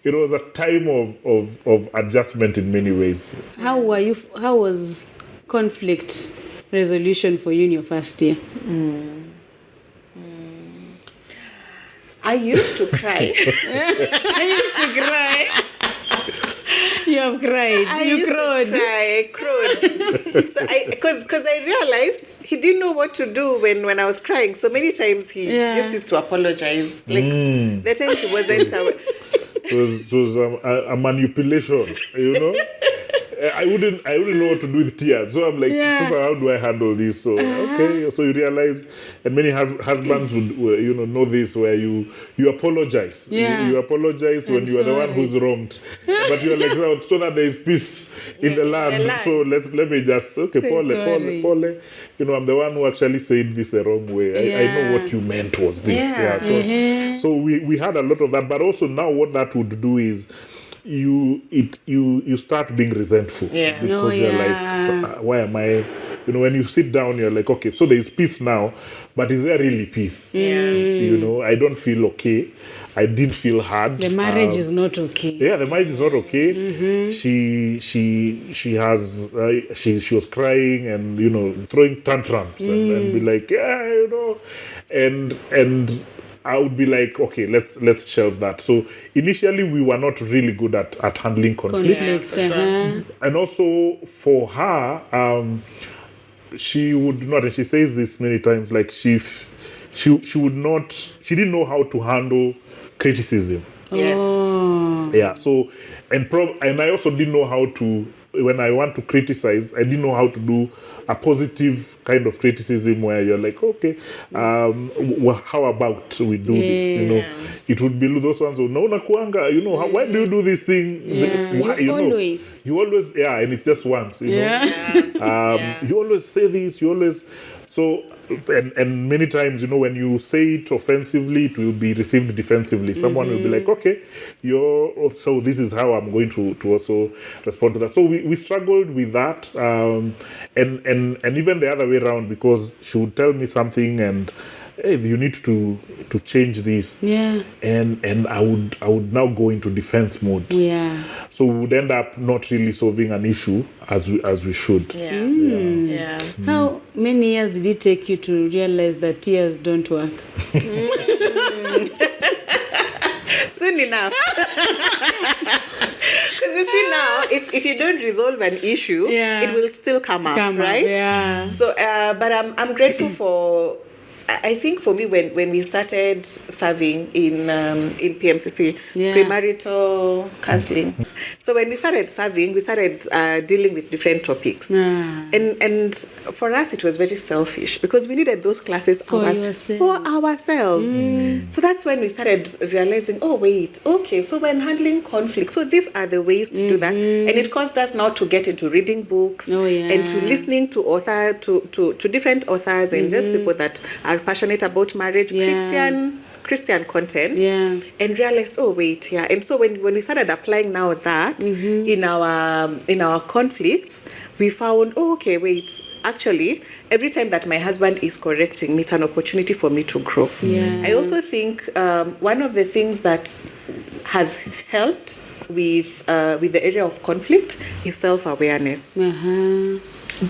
it was a time of adjustment in many ways. How was conflict resolution for you in your first year? I used to cry. I used to cry. You have cried. You crowed. I crowed. So because I realized he didn't know what to do when I was crying. So many times he just used to apologize. Like the times he wasn't. It was a manipulation, I wouldn't know what to do with tears. So I'm like, how do I handle this? So okay, so you realize, and many husbands would know this, where you apologize. You apologize when you are the one who's wronged, but you're like, so that there is peace in the land. So let me just Pole. I'm the one who actually said this the wrong way. I know what you meant was this. So we had a lot of that, but also now what that would do is you start being resentful because you're like, so, why am I? When you sit down, you're like, okay, so there is peace now, but is there really peace? I don't feel okay. I did feel hard. The marriage is not okay. Yeah, the marriage is not okay. She was crying and throwing tantrums and be like, and I would be like, okay, let's shelve that. So initially we were not really good at handling conflict. And also for her, she would not, and she says this many times, like she didn't know how to handle criticism. Yes. Yeah. So and I also didn't know how to, when I want to criticize, I didn't know how to do a positive kind of criticism where you're like, okay, how about we do this? It would be those ones who, no, nakuanga, why do you do this thing? You always, and it's just once, you always say this, so, and many times, when you say it offensively, it will be received defensively. Someone will be like, okay, so this is how I'm going to also respond to that. So we struggled with that, and even the other way around, because she would tell me something and, hey, you need to change this. Yeah. And I would now go into defense mode. Yeah. So we would end up not really solving an issue as we should. Yeah. How many years did it take you to realize that tears don't work? Soon enough. Because you see now, if you don't resolve an issue, it will still come up, right? Yeah. So, but I'm grateful for. I think for me, when we started serving in PMCC, premarital counseling. So when we started serving, we started dealing with different topics. And for us, it was very selfish because we needed those classes for ourselves. So that's when we started realizing, oh, wait, okay, so when handling conflict, so these are the ways to do that. And it caused us now to get into reading books and to listening to to different authors and just people that are passionate about marriage, Christian content, and realized, oh wait, and so when we started applying now that in our conflicts, we found, oh okay, wait, actually every time that my husband is correcting me, it's an opportunity for me to grow. I also think one of the things that has helped with the area of conflict is self-awareness.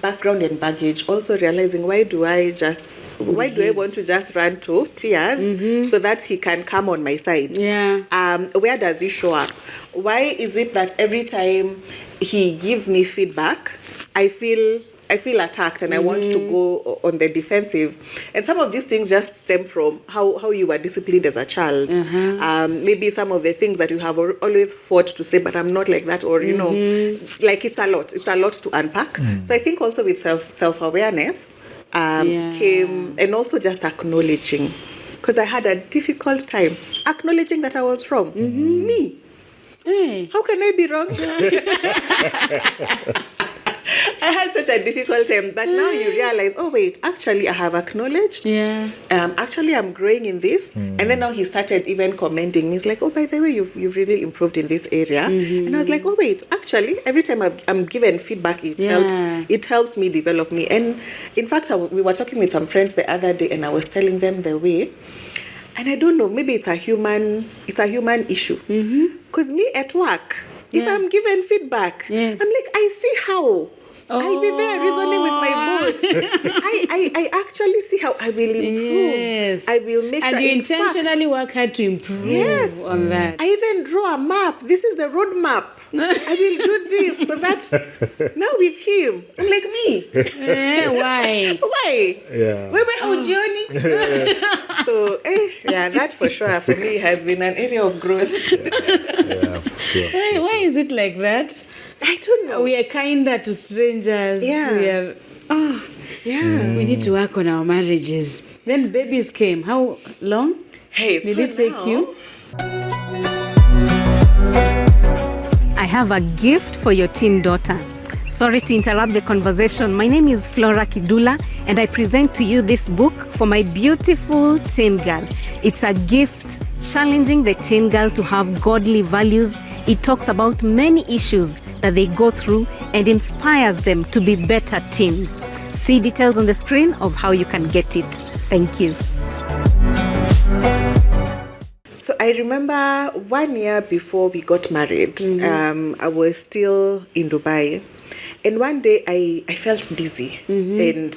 Background and baggage, also realizing why do I want to just run to tears so that he can come on my side? Where does he show up? Why is it that every time he gives me feedback, I feel attacked and I want to go on the defensive? And some of these things just stem from how you were disciplined as a child. Maybe some of the things that you have always fought to say, but I'm not like that, or like it's a lot to unpack. So I think also with self-awareness came, and also just acknowledging, because I had a difficult time acknowledging that I was wrong. Me. How can I be wrong? I had such a difficult time. But now you realize, oh wait, actually I have acknowledged. Yeah. Actually I'm growing in this. And then now he started even commenting me. He's like, oh, by the way, you've really improved in this area. And I was like, oh wait, actually every time I'm given feedback, it helps me develop me. And in fact, we were talking with some friends the other day, and I was telling them the way. And I don't know, maybe it's a human issue. Because me at work, if I'm given feedback, I'm like, I see how. I'll be there reasoning with my boss. I actually see how I will improve. Yes. I will make sure. And you intentionally work hard to improve on that. I even draw a map. This is the road map. I will do this. So that's now with him. I'm like me. Why? Why? Yeah. Where journey? So that for sure for me has been an area of growth. Yeah, for sure. Why is it like that? I don't know. We are kinder to strangers. Yeah. We are. We need to work on our marriages. Then babies came. How long did it take you? I have a gift for your teen daughter. Sorry to interrupt the conversation. My name is Rawder Kidula, and I present to you this book for my beautiful teen girl. It's a gift challenging the teen girl to have godly values. It talks about many issues that they go through and inspires them to be better teens. See details on the screen of how you can get it. Thank you. So I remember 1 year before we got married, I was still in Dubai. And one day I felt dizzy and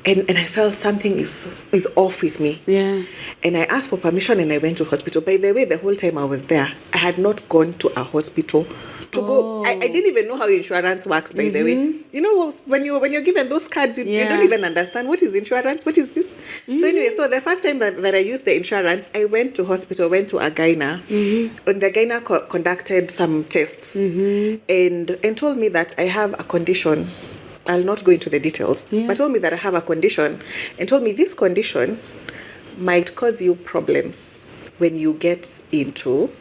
I felt something is off with me. Yeah. And I asked for permission and I went to hospital. By the way, the whole time I was there, I had not gone to a hospital to go. I didn't even know how insurance works, by the way. You know, when you're given those cards, you don't even understand what is insurance, what is this. So anyway, so the first time that I used the insurance, I went to hospital, went to a gyna, and the gyna conducted some tests and told me that I have a condition. I'll not go into the details, but told me that I have a condition and told me this condition might cause you problems when you get into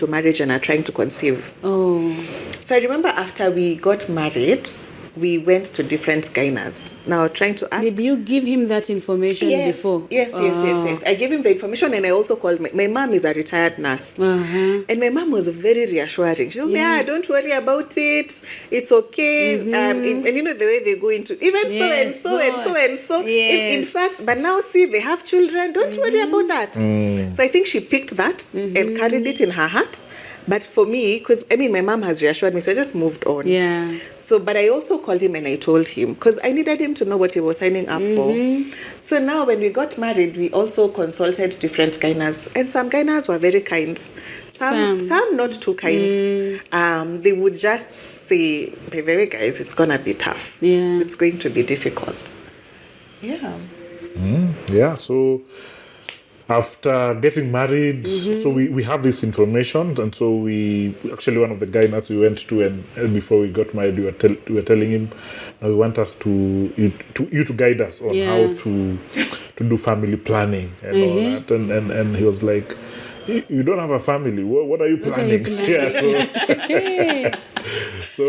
marriage and are trying to conceive. Oh. So I remember after we got married, we went to different gynas. Now trying to ask. Did you give him that information before? Yes. I gave him the information and I also called my mom is a retired nurse. And my mom was very reassuring. She told me, don't worry about it. It's okay. And you know the way they go into even so and so. In fact, but now see, they have children. Don't worry about that. So I think she picked that and carried it in her heart. But for me, because my mom has reassured me, so I just moved on. Yeah. So, but I also called him and I told him, because I needed him to know what he was signing up for. So now when we got married, we also consulted different gynas. And some gynas were very kind. Some not too kind. They would just say, by the way, guys, it's going to be tough. Yeah. It's going to be difficult. Yeah. Yeah, so after getting married, so we have this information, and so we actually one of the gynas we went to, and before we got married, we were telling him, now we want us to guide us on how to do family planning and all that, and he was like, you don't have a family. What are you planning? So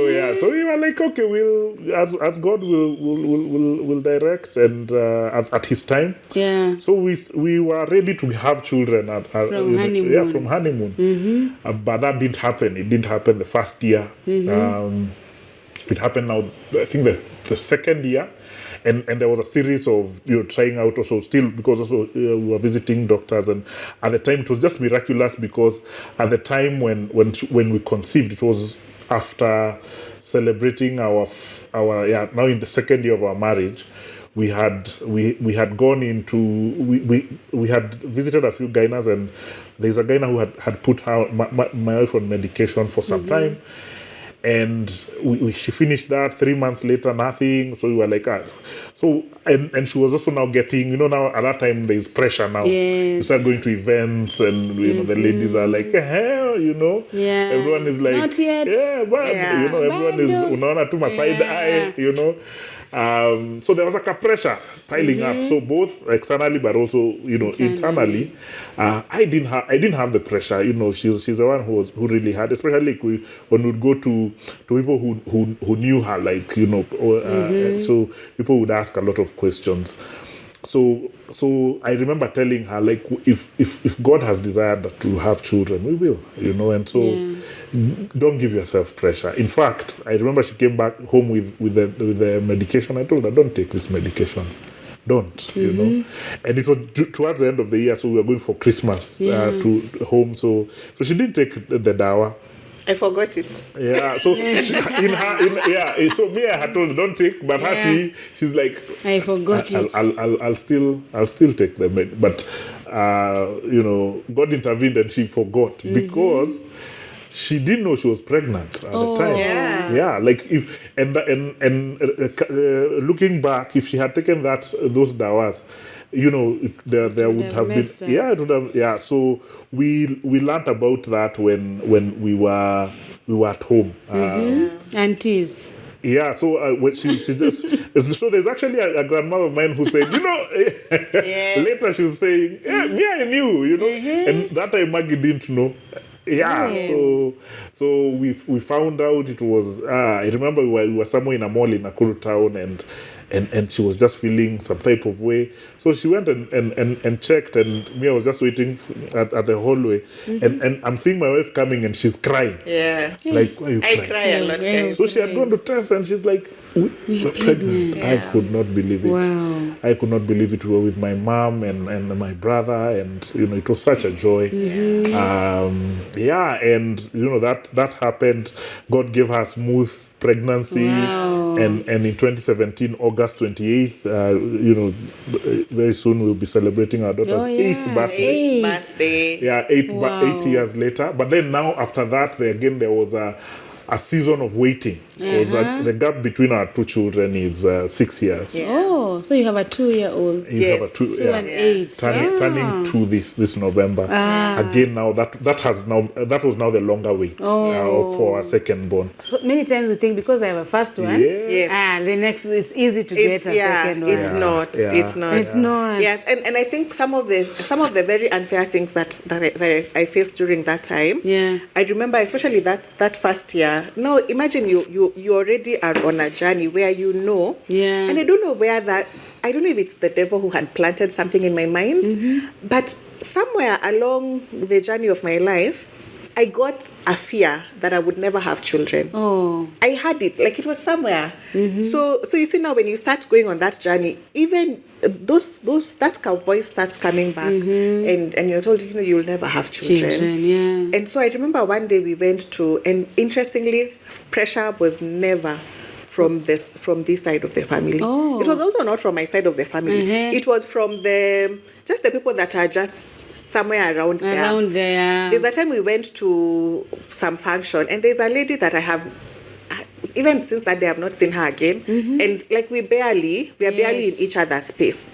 we were like, okay, we'll as God will direct and at His time. Yeah. So we were ready to have children from honeymoon. Yeah, from honeymoon. But that didn't happen. It didn't happen the first year. It happened now. I think the second year. And there was a series of trying out also still, because also we were visiting doctors, and at the time it was just miraculous, because at the time when we conceived, it was after celebrating our now in the second year of our marriage. We had gone into we had visited a few gynas, and there's a gyna who had put my wife on medication for some time. And she finished that. 3 months later, nothing. So we were like, so and she was also now getting, now at that time there's pressure now. Yes. You start going to events, and the ladies are like, everyone is like, not yet. everyone is unaona tu side eye, So there was like a pressure piling up. So both externally, but also internally. I didn't have the pressure. She's the one who really had, especially when we'd go to people who knew her, like so people would ask a lot of questions. So I remember telling her, like, if God has desired to have children, we will, and so don't give yourself pressure. In fact, I remember she came back home with the medication. I told her, don't take this medication. Don't, and it was towards the end of the year, so we were going for Christmas to home. So she didn't take the dawa. I forgot it. Yeah, so so me, I had told her don't take, but she's like, I forgot it. I'll still take the med, but God intervened and she forgot because she didn't know she was pregnant at the time. Yeah, like if looking back, if she had taken those dawas, there would have been it would have so we learned about that when we were at home. Aunties. Yeah, so when she just so there's actually a grandmother of mine who said, later she was saying, me I knew, and that time Maggie didn't know. So we found out it was I remember we were somewhere in a mall in Nakuru town and she was just feeling some type of way. So she went and checked, and me, I was just waiting at the hallway, and I'm seeing my wife coming, and she's crying. Yeah, like, why are you crying? I cry a lot, guys. So she had gone to test, and she's like, we're pregnant. I could not believe it. Wow. I could not believe it. We were with my mom and my brother, and it was such a joy. And that happened. God gave her smooth pregnancy. Wow. And in 2017, August 28th, very soon we'll be celebrating our daughter's 8th birthday. 8th birthday. Yeah, 8 years later. But then now after that, there was a season of waiting, because the gap between our two children is 6 years. Yeah. Oh, so you have a 2-year-old. You have a 2 and 8. Turning 2 this November. Again, now that was now the longer wait for our second born. Many times we think because I have a first one, the next it's easy to get a second one. It's not. Yeah. It's not. Yes, and I think some of the very unfair things that I faced during that time. Yeah. I remember especially that first year. No, imagine you already are on a journey where and I don't know I don't know if it's the devil who had planted something in my mind, but somewhere along the journey of my life, I got a fear that I would never have children. Oh, I had it, like it was somewhere. So you see now when you start going on that journey, even that voice starts coming back, and you're told you'll never have children. And so I remember one day we went to, and interestingly, pressure was never from this side of the family. Oh. It was also not from my side of the family. It was from the people that are just somewhere around there. There's a time we went to some function, and there's a lady that I have, even since that day, I've not seen her again. And like we are barely in each other's space.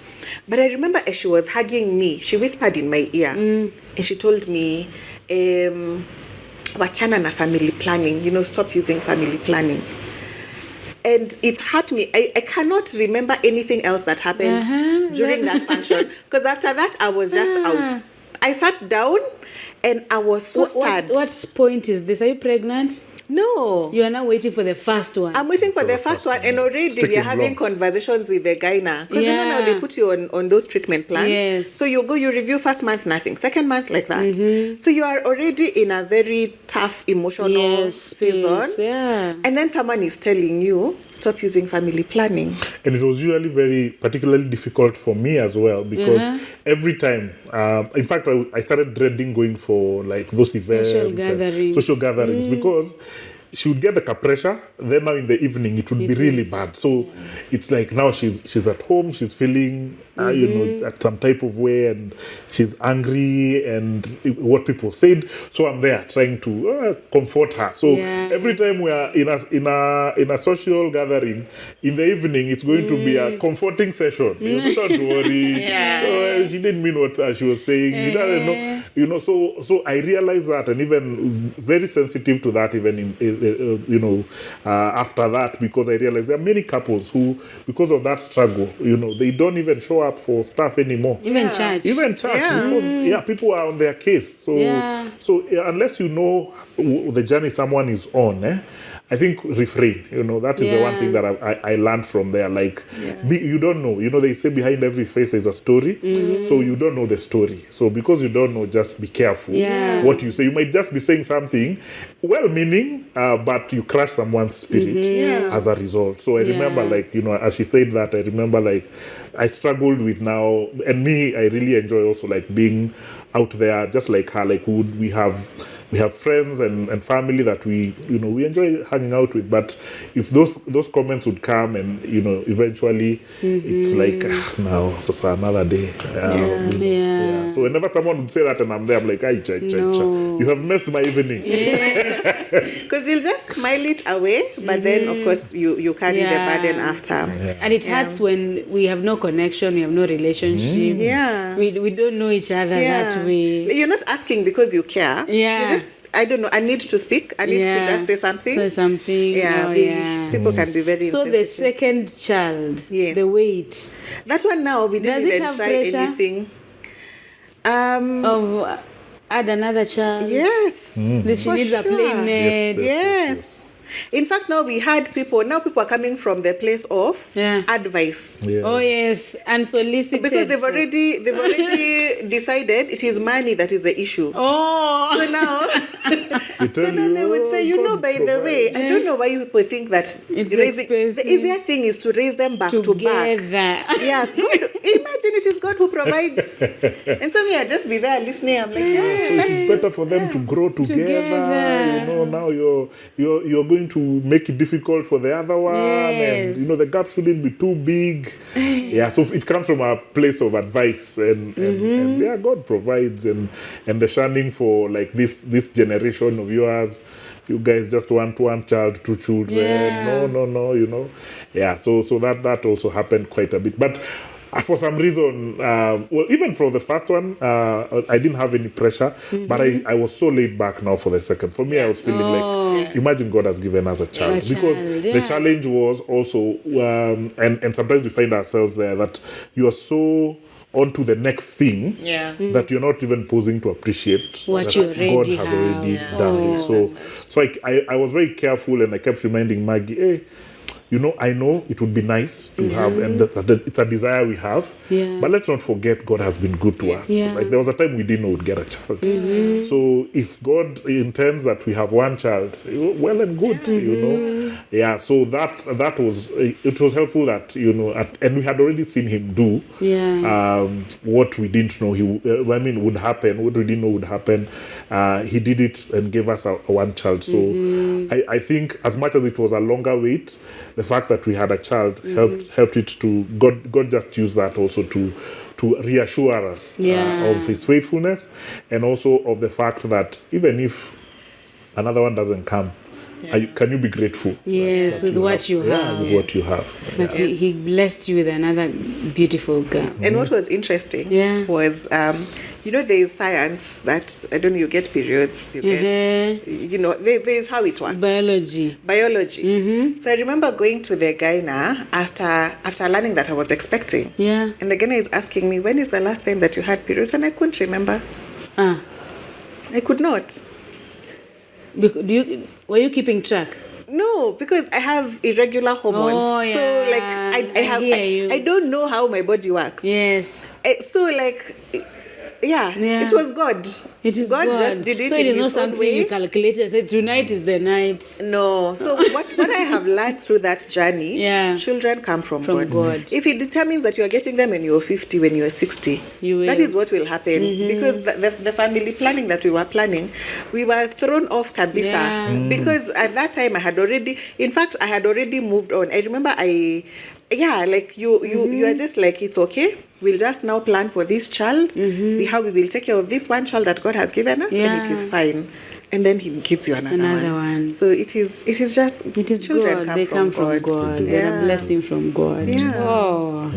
But I remember as she was hugging me, she whispered in my ear, and she told me, wachana na family planning, stop using family planning. And it hurt me. I cannot remember anything else that happened during that function, because after that I was just out. I sat down and I was so sad. What point is this? Are you pregnant? No. You are now waiting for the first one. I'm waiting for the first one, and already we are having conversations with the guy now. Because now they put you on those treatment plans. Yes. So you review first month, nothing. Second month, like that. So you are already in a very tough emotional season. Yeah. And then someone is telling you, stop using family planning. And it was usually particularly difficult for me as well, because every time, in fact, I started dreading going for like those events, social gatherings, because she would get the pressure. Then now in the evening it would be really bad. So it's like now she's at home, she's feeling at some type of way, and she's angry and what people said. So I'm there trying to comfort her. So every time we are in a social gathering in the evening, it's going to be a comforting session. Don't worry. She didn't mean what she was saying. She doesn't know. So I realized that, and even very sensitive to that, even after that, because I realized there are many couples who, because of that struggle, they don't even show up for stuff anymore. Even church. Because people are on their case. So unless you know the journey someone is on, I think refrain. That is the one thing that I learned from there. Like, you don't know. They say behind every face is a story. So you don't know the story. So because you don't know, just be careful what you say. You might just be saying something well-meaning, but you crush someone's spirit as a result. So I remember, as she said that, I remember, I struggled with now, and me, I really enjoy also, being out there, just like her. We have friends and family that we enjoy hanging out with. But if those comments would come, and eventually it's like now it's another day. So whenever someone would say that and I'm there, I'm like, you have messed my evening. Yes, because you'll just smile it away, but then of course you carry the burden after. And it hurts when we have no connection, we have no relationship. We don't know each other that way. You're not asking because you care. You just, I don't know, I need to speak. I need to just say something. People can be very So insensitive. the second child, the weight. That one now, we didn't even try anything. Of add another child. Yes. She needs a playmate. Yes. In fact, now people are coming from the place of advice. Oh yes, and solicited, because they've already decided it is money that is the issue. So now they would say, by the way, I don't know why you people think that it's the easier thing is to raise them back to back. Yes, God, imagine it is God who provides. And so just be there listening. I'm like, so it is better for them to grow together. Now you're going to make it difficult for the other one, and the gap shouldn't be too big. So it comes from a place of advice, and God provides, and the shunning for this generation of yours. You guys just want one child, two children. No. So that also happened quite a bit, but. For some reason, even for the first one, I didn't have any pressure, but I was so laid back now for the second. For me, I was feeling like, imagine God has given us a child. Because the challenge was also, and sometimes we find ourselves there, that you are so on to the next thing that you're not even pausing to appreciate what you already God has already done this. So I was very careful, and I kept reminding Maggie, hey, I know it would be nice to have, and that it's a desire we have, but let's not forget God has been good to us. There was a time we didn't know we'd get a child. So if God intends that we have one child, well and good, So that was, it was helpful that, and we had already seen him do what we didn't know would happen, what we didn't know would happen. He did it and gave us a one child. So I think as much as it was a longer wait, the fact that we had a child helped it to God just used that also to reassure us of his faithfulness, and also of the fact that even if another one doesn't come, can you be grateful? Yes, with what you have. With what you have. But he blessed you with another beautiful girl. And what was interesting was, there is science that, I don't know, you get periods, you get, there is how it works. Biology. So I remember going to the gyna after learning that I was expecting. And the gyna is asking me, when is the last time that you had periods? And I couldn't remember. I could not. Were you keeping track? No, because I have irregular hormones. So I don't know how my body works. Yes. So it was God. It is God just did it. So it is not something you calculated. Said tonight is the night. No. So what I have learned through that journey, children come from God. If it determines that you are getting them when you're 50, when you're 60, that is what will happen. Because the family planning that we were planning, we were thrown off kabisa. Because at that time I had already moved on. I remember you are just like, it's okay. We'll just now plan for this child, how we will take care of this one child that God has given us, and it is fine. And then he gives you another one. So it is just children God. They come from God. They're a blessing from God. Yeah.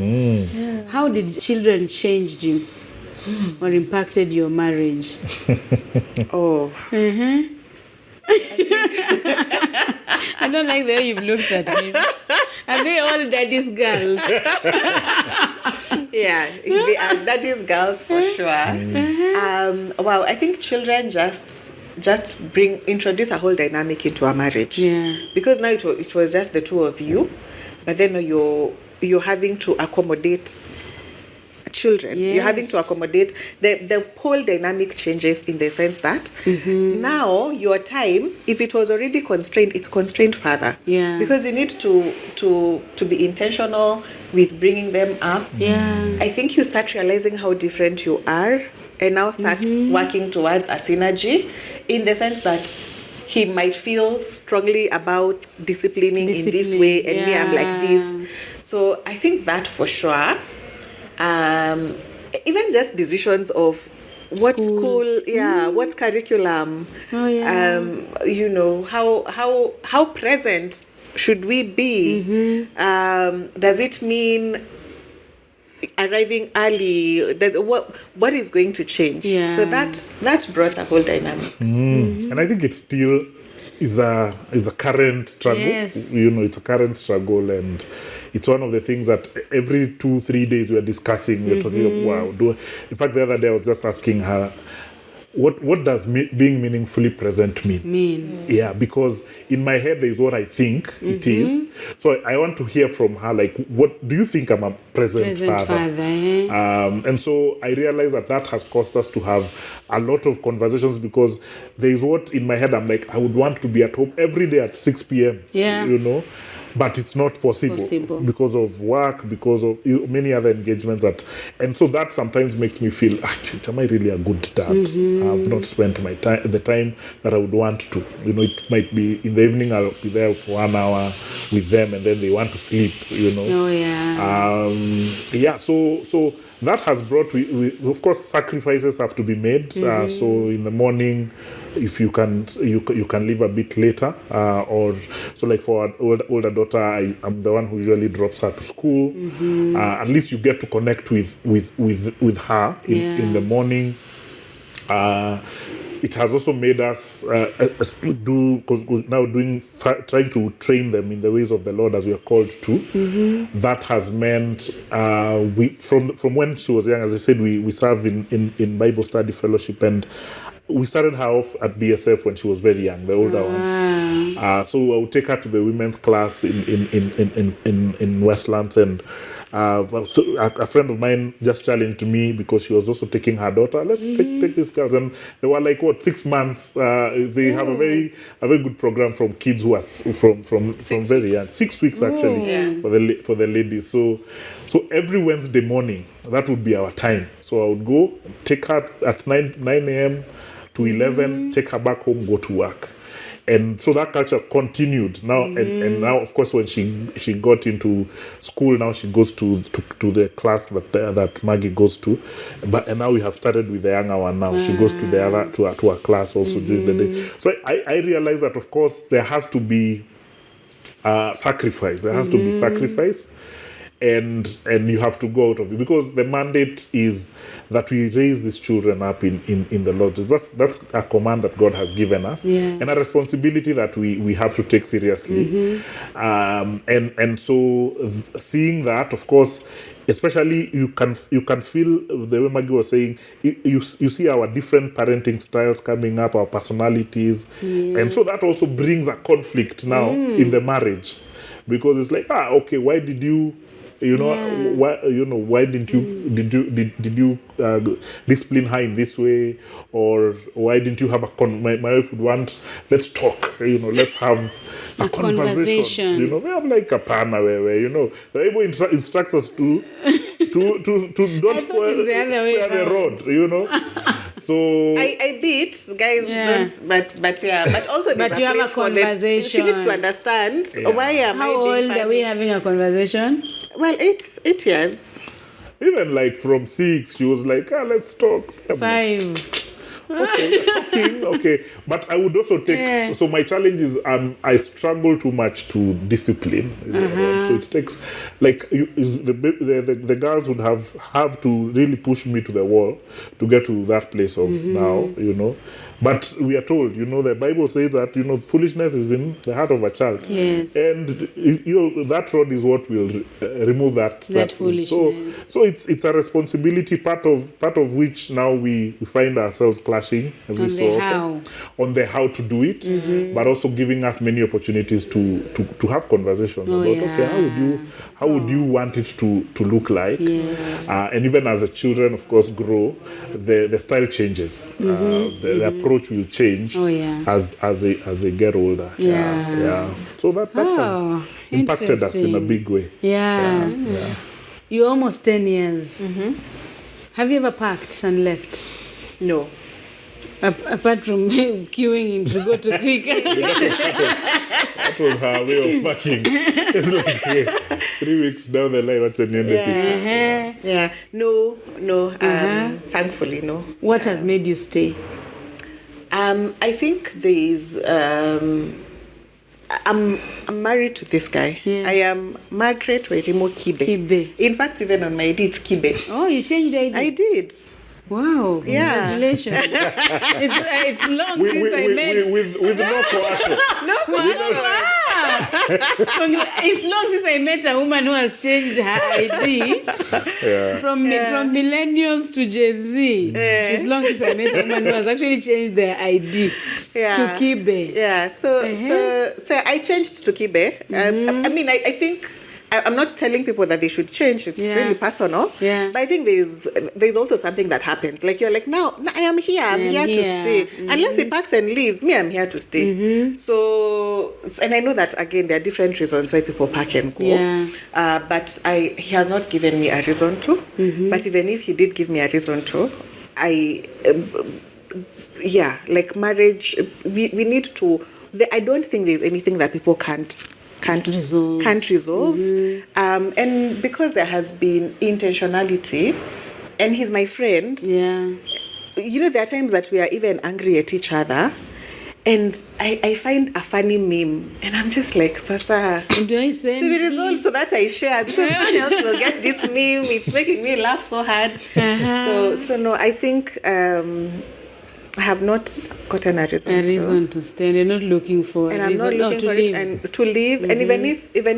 How did children change you? or impacted your marriage? Oh. I don't like the way you've looked at him. Are they all daddy's girls? Yeah, they are daddy's girls for sure. Wow, I think children just introduce a whole dynamic into a marriage. Yeah. Because now it was just the two of you, but then you're having to accommodate children. Yes. You're having to accommodate the whole dynamic changes in the sense that now your time, if it was already constrained, it's constrained further. Yeah. Because you need to be intentional with bringing them up. Yeah. I think you start realizing how different you are and now start working towards a synergy in the sense that he might feel strongly about disciplining in this way and me I'm like this. So I think that for sure. Even just decisions of what school what curriculum, you know, how present should we be? Does it mean arriving early? What is going to change? So that brought a whole dynamic. And I think it still is a current struggle. Yes. You know, it's a current struggle, and it's one of the things that every 2-3 days we are discussing. We're talking about, in fact, the other day I was just asking her, what does being meaningfully present mean? Yeah, because in my head there is what I think it is. So I want to hear from her, like, what do you think I'm a present father? And so I realized that has caused us to have a lot of conversations, because there is what in my head I'm like, I would want to be at home every day at 6 p.m. You know, but it's not possible because of work, because of many other engagements and so that sometimes makes me feel, am I really a good dad? I've not spent the time that I would want to. You know, it might be in the evening, I'll be there for 1 hour with them, and then they want to sleep, you know. So that has brought, of course, sacrifices have to be made. So in the morning, if you can leave a bit later, or so like for our older daughter, I'm the one who usually drops her to school. At least you get to connect with her in the morning. It has also made us trying to train them in the ways of the Lord as we are called to. That has meant from when she was young, as I said, we serve in Bible study fellowship, and we started her off at BSF when she was very young, the older one. So I would take her to the women's class in Westlands, and a friend of mine just challenged me, because she was also taking her daughter, let's take these girls, and they were like 6 months. They have a very good program from kids who are from very young, 6 weeks actually for the ladies. So every Wednesday morning that would be our time. So I would go take her at 9 a.m. to 11, take her back home, go to work. And so that culture continued now, and now, of course, when she got into school, now she goes to the class that Maggie goes to, and now we have started with the younger one. Now she goes to the other to her class also during the day. So I realize that, of course, there has to be sacrifice. There has to be sacrifice. And you have to go out of it, because the mandate is that we raise these children up in the Lord. That's a command that God has given us, and a responsibility that we have to take seriously. And so seeing that, of course, especially you can feel the way Maggie was saying, you see our different parenting styles coming up, our personalities, and so that also brings a conflict now in the marriage, because it's like, okay, why did you? Why did you discipline her in this way, or why didn't you have my wife would want, let's talk, let's have a conversation. I'm like a partner where the Bible instructs us to don't spoil the road, So I beat guys, don't, but also but you have a conversation. She needs to understand why am How old are we having a conversation? Well, 8 years. Even like from 6, she was like, let's talk. 5. Okay. But I would also take. So my challenge is I struggle too much to discipline. So it takes the girls would have to really push me to the wall to get to that place of now. But we are told, the Bible says that, foolishness is in the heart of a child. Yes. And, that rod is what will remove that foolishness. So it's a responsibility, part of which now we find ourselves clashing every so often. On the how to do it, but also giving us many opportunities to have conversations about, okay, how would you want it to look like? Yes. And even as the children, of course, grow, the style changes. The approach will change as they get older. So that has impacted us in a big way. Yeah. You're almost 10 years. Have you ever packed and left? No. Apart from queuing in to go to Greek. That was her way of packing. It's like 3 weeks down the line, what's the name of Yeah. No. Thankfully, no. What has made you stay? I think there's. I'm married to this guy. Yes. I am Margaret Werimo Kibe. In fact, even on my ID, it's Kibe. Oh, you changed the ID? I did. Wow. Yeah. Congratulations. It's long since I met. With no coercion. It's long since I met a woman who has changed her ID from millennials to Gen Z. It's long since I met a woman who has actually changed their ID to Kibe. Yeah. So I changed to Kibe. I mean, I think. I'm not telling people that they should change. It's really personal. Yeah. But I think there's also something that happens. Like you're like, no, I am here. I'm here to stay. Unless he packs and leaves, I'm here to stay. So, and I know that again, there are different reasons why people pack and go. Yeah. But he has not given me a reason to. But even if he did give me a reason to, like marriage, we need to. I don't think there's anything that people can't resolve. And because there has been intentionality, and he's my friend, there are times that we are even angry at each other, and I find a funny meme, and I'm just like, Sasa, do I send we resolve so that I share, because no one else will get this meme. It's making me laugh so hard. So no, I think I have not gotten a reason to stay. You're not looking for and a I'm reason. not looking for leave. it and to leave. And even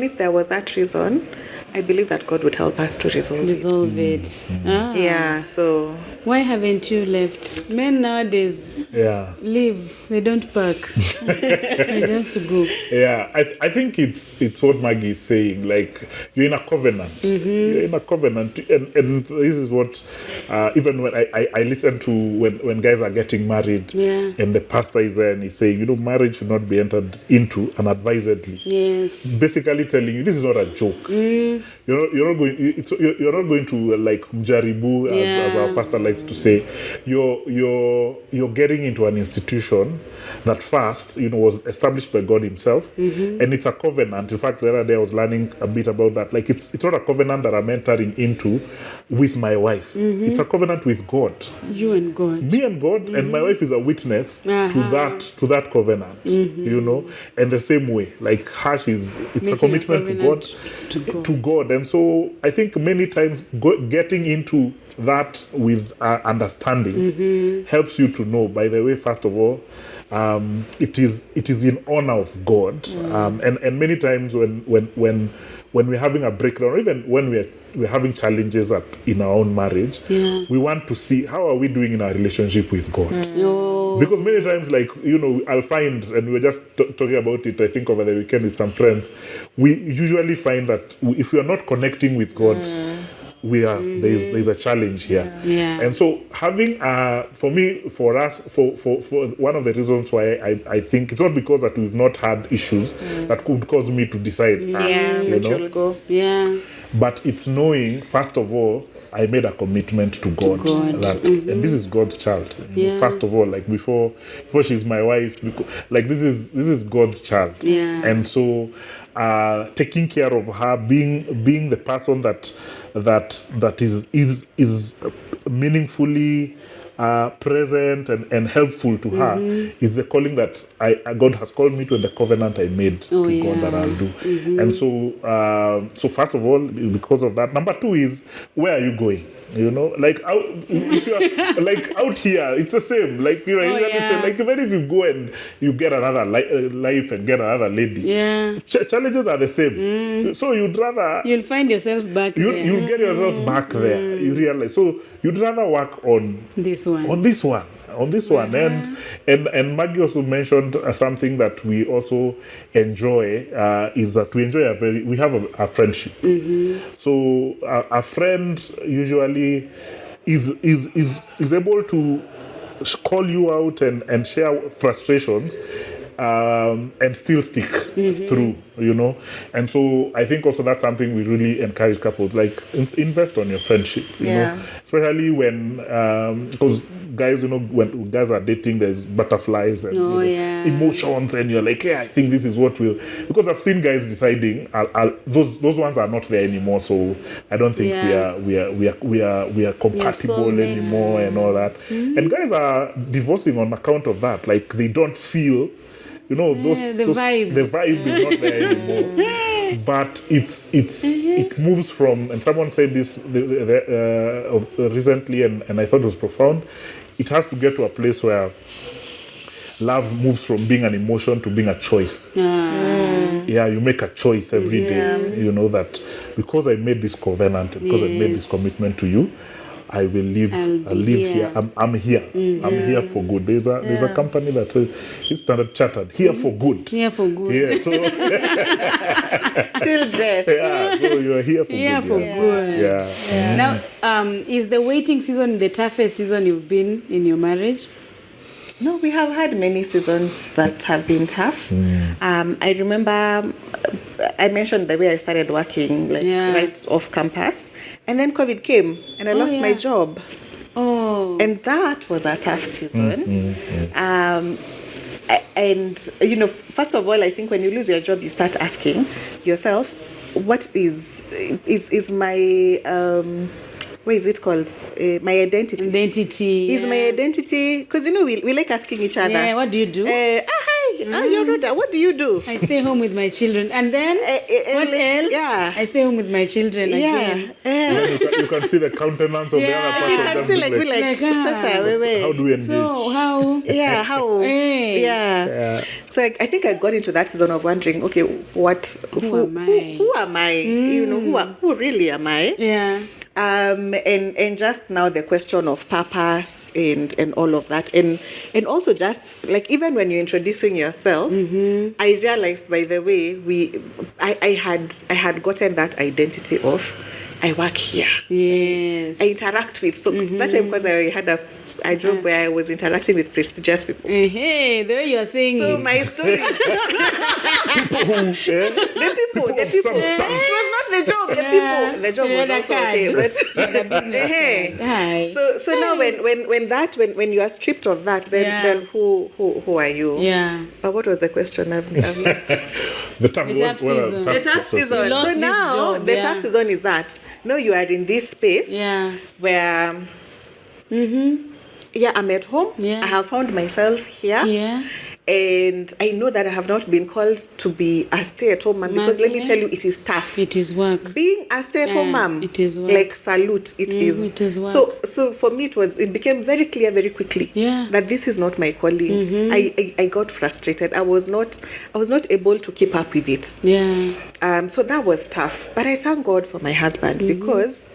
if there was that reason, I believe that God would help us to resolve it. Yeah. So why haven't you left? Men nowadays leave. They don't pack. They just go. Yeah, I think it's what Maggie is saying. Like you're in a covenant. You're in a covenant, and this is what even when I listen to when guys are getting married, and the pastor is there and he's saying, marriage should not be entered into unadvisedly. Yes. Basically telling you this is not a joke. You're not going to like mjaribu as our pastor likes to say. You're getting into an institution that first was established by God Himself, and it's a covenant. In fact, the other day I was learning a bit about that. Like it's not a covenant that I'm entering into with my wife. It's a covenant with God. You and God. Me and God, and my wife is a witness to that covenant. And the same way, like it's Making a commitment to God. And so I think many times getting into that with understanding helps you to know, by the way, first of all, it is in honor of God. And many times when we're having a breakdown, or even when we're having challenges in our own marriage, we want to see how are we doing in our relationship with God. Because many times, like, I'll find, and we were just talking about it, I think over the weekend with some friends, we usually find that if we are not connecting with God, there's a challenge here. And so having for us one of the reasons why I think it's not because that we've not had issues that could cause me to decide you'll go. But it's knowing, first of all, I made a commitment to God. And this is God's child. First of all, like before she's my wife, like this is God's child. And so taking care of her, being the person that is meaningfully present and helpful to her is the calling that God has called me to, and the covenant I made to God that I'll do. And so first of all, because of that. Number two is, where are you going? You know, like if you are like out here, it's the same. Like, you know, like even if you go and you get another life and get another lady, challenges are the same. So you'd rather you'll find yourself back there. You'll get yourself back there. You realize. So you'd rather work on this one. And Maggie also mentioned something that we also enjoy is that we enjoy we have a friendship. So a friend usually is able to call you out and share frustrations and still stick through, you know. And so I think also that's something we really encourage couples, like invest on your friendship, you know, especially when because guys, you know, when guys are dating, there's butterflies and emotions, and you're like, I think this is what will, because I've seen guys deciding those ones are not there anymore, so I don't think we are compatible anymore and all that. And guys are divorcing on account of that. Like, they don't feel, you know, the vibe is not there anymore. But it moves from, and someone said this recently, and I thought it was profound. It has to get to a place where love moves from being an emotion to being a choice. You make a choice every day. You know that because I made this covenant, and because I made this commitment to you, I will live. I'll live here. I'm here. I'm here for good. There's a company that says it's Standard Chartered. Here for good. Here for good. Yeah. So till death. Yeah. So you're here for good. Here for good. Yeah. Now, is the waiting season the toughest season you've been in your marriage? No, we have had many seasons that have been tough. I remember I mentioned the way I started working, right off campus, and then COVID came, and I lost my job. And that was a tough season. And you know, first of all, I think when you lose your job, you start asking yourself, what is my what is it called? My identity. Is my identity, because you know we like asking each other. Yeah, what do you do? Hi, you're Rodah. What do you do? I stay home with my children, and then what else? Yeah, I stay home with my children again. You can see the countenance of the other person. You can see like how do we engage? So how? How? So I think I got into that season of wondering, okay, who am I? Who am I? You know, who really am I? Yeah. And just now the question of purpose and all of that, and also just like even when you're introducing yourself, I realized, by the way, I had gotten that identity of I work here. Yes. I interact with, so that time, because I had a job where I was interacting with prestigious people. Hey, the way you are saying so it. my story. The people. It was not the job. The people. The job was also okay, but the business. So now when you are stripped of that, then who are you? Yeah. But what was the question? I've lost. The tough season. So now the tough season is that now you are in this space where I'm at home. I have found myself here. And I know that I have not been called to be a stay-at-home mom, because let me tell you, it is tough. It is work. Being a stay-at-home mom, it is work. Like salute, it is. It is work. So for me, it became very clear very quickly that this is not my calling. I got frustrated. I was not able to keep up with it. Yeah. So that was tough. But I thank God for my husband, because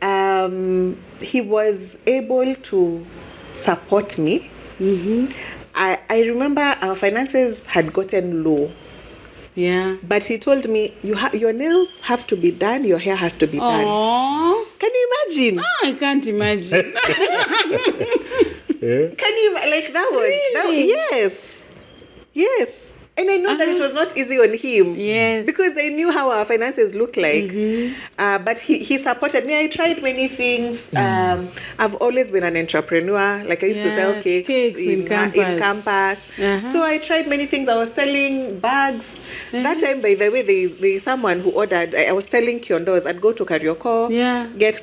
he was able to support me. I remember our finances had gotten low. Yeah. But he told me, your nails have to be done, your hair has to be done. Can you imagine? Oh, I can't imagine. Can you, like, that was... Really? Yes. And I know that it was not easy on him. Yes. Because I knew how our finances look like. But he supported me. I tried many things. I've always been an entrepreneur. Like I used to sell cakes in campus. So I tried many things. I was selling bags. That time, by the way, there's someone who ordered. I was selling kiondos. I'd go to Karioko, get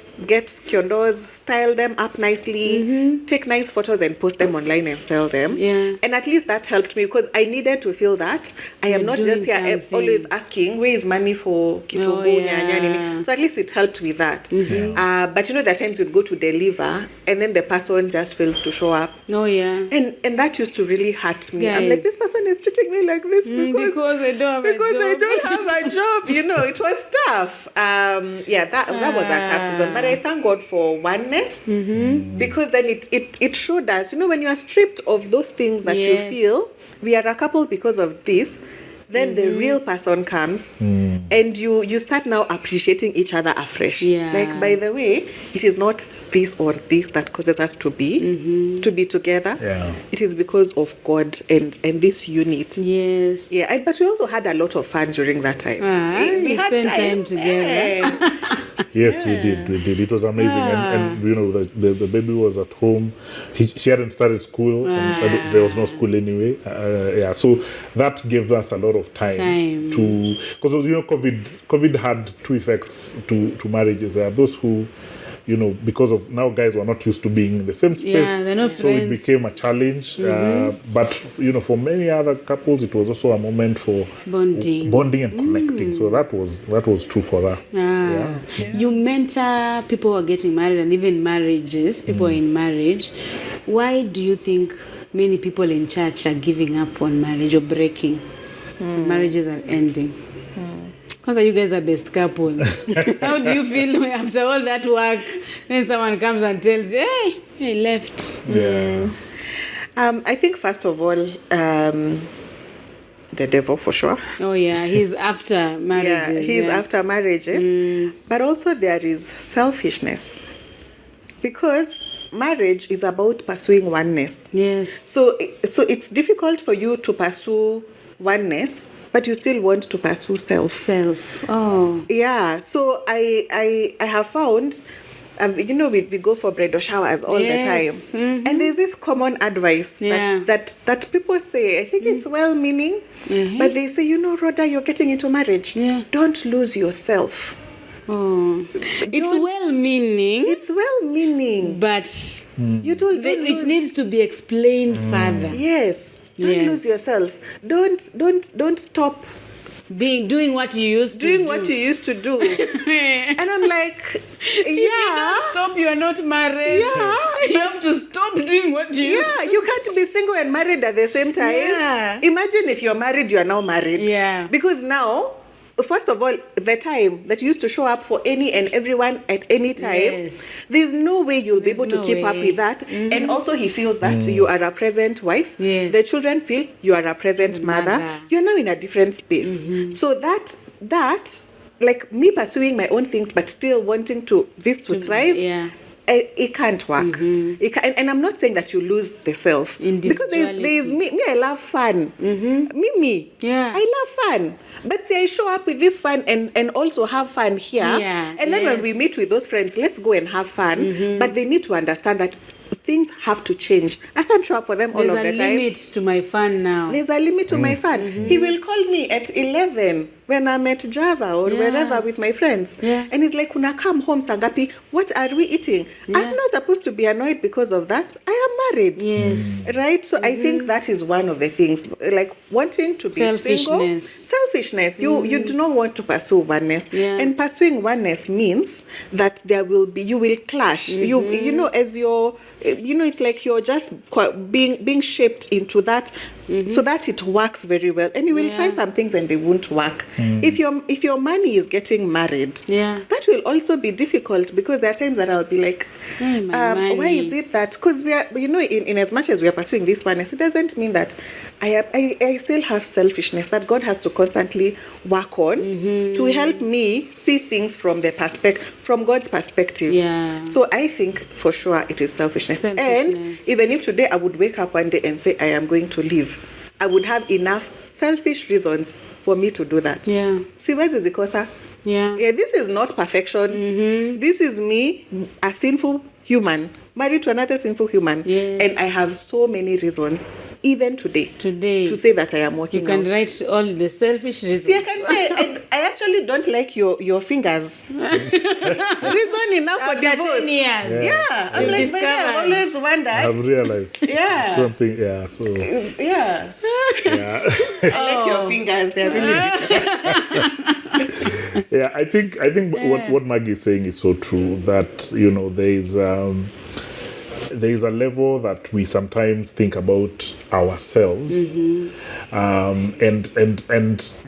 kiondos, style them up nicely, take nice photos and post them online and sell them. And at least that helped me because I needed to feel that I am not just here always asking where is money for kitungu, nyanya. So at least it helped with that. But there are times you'd go to deliver and then the person just fails to show up. And that used to really hurt me. I'm like, this person is treating me like this because I don't have a job. It was tough. That was a tough season. But I thank God for oneness because then it showed us, when you are stripped of those things that you feel, we are a couple because of this, then the real person comes and you start now appreciating each other afresh. Like, by the way, it is not this or this that causes us to be together. It is because of God and this unit. But we also had a lot of fun during that time. We spent time together. Yes, we did. It was amazing. And the baby was at home. She hadn't started school. And there was no school anyway. So that gave us a lot of time. To, because COVID had two effects to marriages. There are those who, because of now guys were not used to being in the same space, they're not so friends. it became a challenge. But for many other couples, it was also a moment for bonding and connecting. So that was true for us. You mentor people who are getting married and even marriages, people in marriage. Why do you think many people in church are giving up on marriage or breaking? Marriages are ending. Because you guys are best couples. How do you feel after all that work? Then someone comes and tells you, hey, I left. I think first of all, the devil for sure. He's after marriages. He's after marriages. But also there is selfishness. Because marriage is about pursuing oneness. So it's difficult for you to pursue oneness, but you still want to pursue self. So I have found, we go for bridal showers all the time. And there's this common advice that people say, I think it's well-meaning, but they say, Rodah, you're getting into marriage. Don't lose yourself. It's well-meaning. But it needs to be explained further. Don't lose yourself. Don't stop doing what you used to do. And I'm like, if you don't stop, you are not married. You have to stop doing what you used to. You can't be single and married at the same time. Imagine if you're married, you are now married. Because now, first of all, the time that you used to show up for any and everyone at any time, there's no way you'll be able to keep up with that. And also he feels that you are a present wife. The children feel you are a present mother. You're now in a different space. So that like me pursuing my own things but still wanting to thrive, it can't work. And I'm not saying that you lose the self, because there's me. I love fun. I love fun, but see, I show up with this fun and also have fun here. And then when we meet with those friends, let's go and have fun. But they need to understand that things have to change. I can't show up for them all of the time. There's a limit to my fun now. There's a limit to my fun. He will call me at 11 when I'm at Java or wherever with my friends. And he's like, "Una come home, Sangapi, what are we eating?" I'm not supposed to be annoyed because of that. I am married. Right? So I think that is one of the things. Like wanting to be single. Selfishness. You do not want to pursue oneness. And pursuing oneness means that you will clash. As your it's like you're just being shaped into that so that it works very well. And you will try some things and they won't work. If your money is getting married, that will also be difficult, because there are times that I'll be like, why is it that? Because we are, in as much as we are pursuing this oneness, it doesn't mean that I still have selfishness that God has to constantly work on to help me see things from God's perspective. So I think for sure it is selfishness. And even if today I would wake up one day and say I am going to leave, I would have enough selfish reasons for me to do that. Yeah. Siwezi zikosa. Yeah. Yeah, this is not perfection. This is me, a sinful human, married to another sinful human. Yes. And I have so many reasons, even today, to say that I am working You can out. write all the selfish reasons. See, I can say, I actually don't like your fingers. Reason enough for After divorce. 10 years. Yeah, I'm You've like, maybe I've discovered. always wondered. I've realized Yeah. something. Yeah, so Yeah, yeah. I like your fingers. They're really beautiful. Yeah, I think what Maggie is saying is so true, that there is a level that we sometimes think about ourselves, and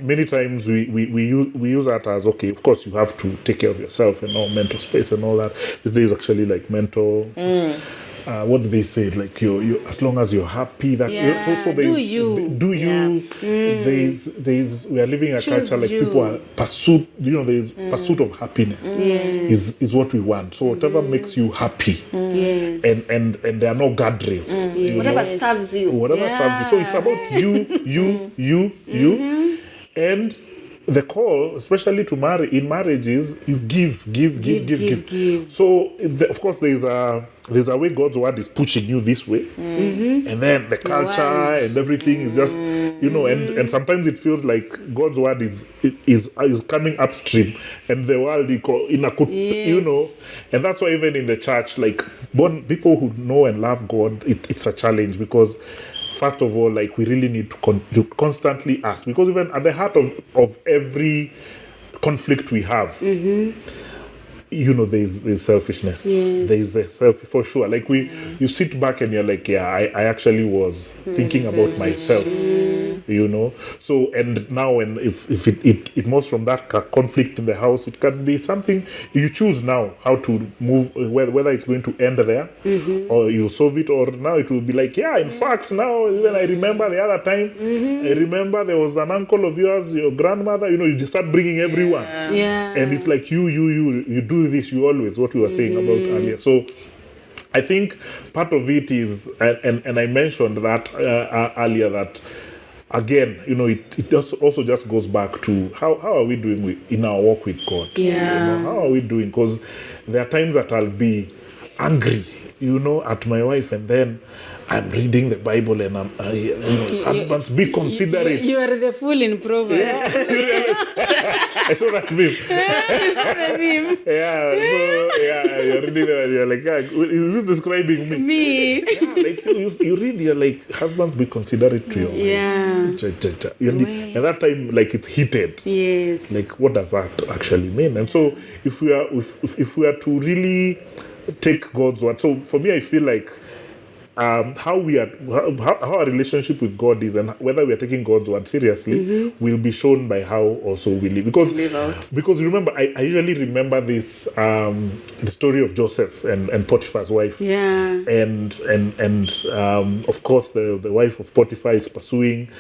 many times we use that as, okay, of course you have to take care of yourself and all, mental space and all that. These days actually like mental. What do they say? Like you as long as you're happy, that so Do you. There's we are living in a Choose culture like you. people are pursuit. There's pursuit of happiness is what we want. So whatever makes you happy, Yes. and there are no guardrails. Whatever serves you. Whatever serves you. So it's about you, and the call, especially to marry in marriages, you give. So of course there's a way God's word is pushing you this way, and then the culture and everything is just and sometimes it feels like God's word is coming upstream, and the world and that's why even in the church, like people who know and love God, it's a challenge, because first of all, like, we really need to constantly ask, because even at the heart of every conflict we have, there's selfishness. Yes. There's a for sure. Like you sit back and you're like, yeah, I actually was thinking about myself. So, and now, and if it moves from that conflict in the house, it can be something you choose now how to move, whether it's going to end there or you'll solve it, or now it will be like, yeah, in fact, now even I remember the other time, I remember there was an uncle of yours, your grandmother, you start bringing everyone. Yeah. And it's like you do this, you always, what we were saying about earlier. So I think part of it is, and I mentioned that earlier, that again, it also just goes back to how are we doing in our walk with God? Yeah. How are we doing? Because there are times that I'll be angry, at my wife, and then I'm reading the Bible and I'm, husbands, be considerate. You are the fool in Proverbs. I saw that meme. You're reading it and you're like, is this describing me? Me. Like you read, you're like, husbands, be considerate to your wives. And that time, like, it's heated. Yes. Like, what does that actually mean? And so if we are to really take God's word, so for me, I feel like how our relationship with God is, and whether we are taking God's word seriously, will be shown by how also we live. Because remember, I usually remember this the story of Joseph and Potiphar's wife. Yeah. And of course the wife of Potiphar is pursuing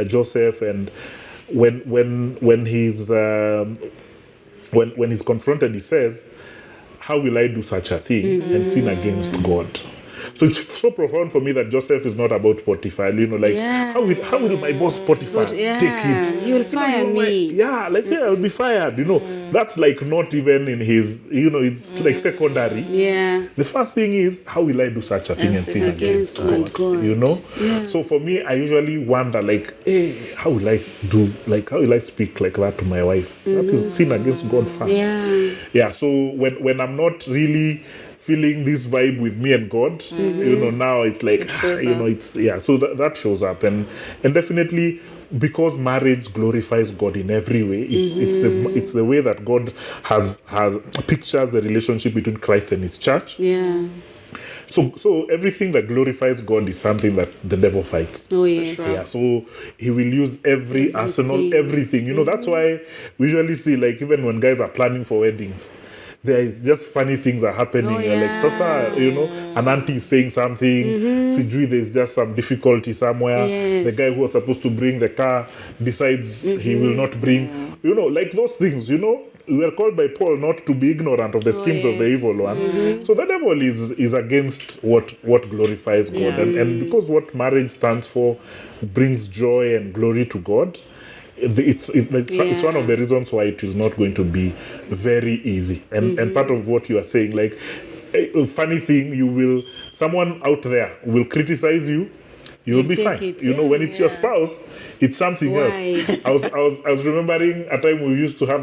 Joseph, and when he's confronted, he says, how will I do such a thing and sin against God? So it's so profound for me that Joseph is not about Potiphar. How will my boss Potiphar take it? You will fire me. I'll be fired. That's like not even in his. It's like secondary. Yeah. The first thing is, how will I do such a thing and sin against God? Yeah. So for me, I usually wonder, like, hey, how will I speak like that to my wife? That is sin against God first. Yeah. So when I'm not really feeling this vibe with me and God, now it's like, so that shows up, and definitely, because marriage glorifies God in every way. It's the way that God has pictures the relationship between Christ and his church. Yeah. So everything that glorifies God is something that the devil fights. Oh, yes. Yeah, so he will use every arsenal, everything. That's why we usually see, like, even when guys are planning for weddings, there is just funny things are happening. You're like, Sasa, an auntie is saying something, Sijui, there's just some difficulty somewhere. Yes. The guy who was supposed to bring the car decides he will not bring, like those things, we are called by Paul not to be ignorant of the schemes of the evil one. So the devil is against what glorifies God, and because what marriage stands for brings joy and glory to God. It's one of the reasons why it is not going to be very easy. And part of what you are saying, like, a funny thing, someone out there will criticize you. You'll be fine. When it's your spouse, it's something else. I was remembering a time we used to have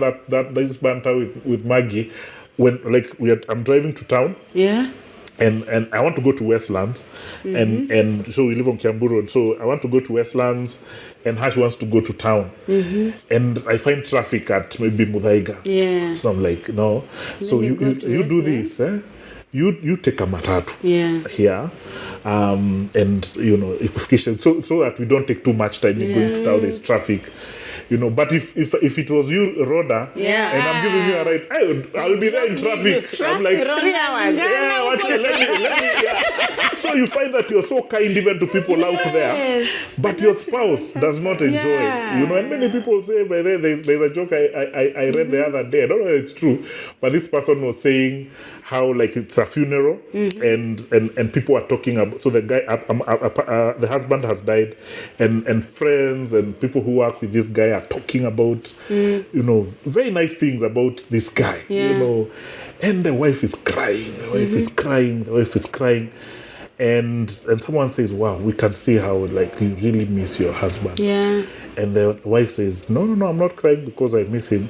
this banter with Maggie when, like, I'm driving to town. Yeah. And I want to go to Westlands, and so we live on Kiambu Road. So I want to go to Westlands, and Hash wants to go to town, and I find traffic at maybe Muthaiga. Yeah. So I'm like, no. So you do this, eh? You take a matatu here, and so that we don't take too much time in going to town. There's traffic. But if it was you, Rodah, and I'm giving you a ride, I'll be there in traffic. I'm like 3 hours. So you find that you're so kind even to people out there, but your spouse does not enjoy. And many people say, by there, there's a joke I read the other day. I don't know if it's true, but this person was saying how, like, it's a funeral, and people are talking about. So the guy, the husband has died, and friends and people who work with this guy are talking about, very nice things about this guy, and the wife is crying. The wife is crying. And someone says, wow, we can see how, like, you really miss your husband. Yeah. And the wife says, no, I'm not crying because I miss him.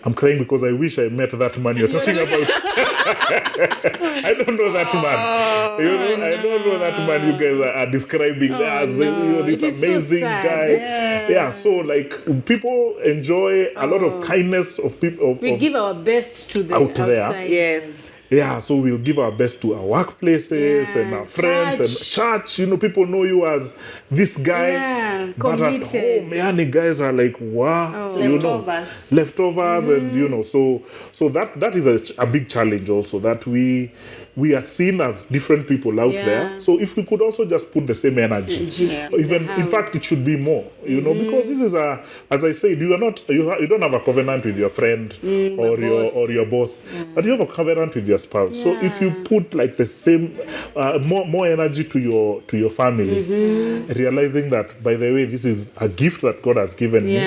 I'm crying because I wish I met that man you're talking about. I don't know that man. I don't know that man you guys are describing as this amazing guy. Yeah, so, like, people enjoy a lot of kindness of people. We give our best to the outside. There. Yes. Yeah, so we'll give our best to our workplaces and our friends and church. People know you as this guy. Yeah, but at home, many guys are like, wow. Leftovers. And, so that is a big challenge also, that we are seen as different people out there. So if we could also just put the same energy, even in fact it should be more, because this is as I said, you don't have a covenant with your friend or your boss, but you have a covenant with your spouse. So if you put, like, the same more energy to your family, realizing that, by the way, this is a gift that God has given me,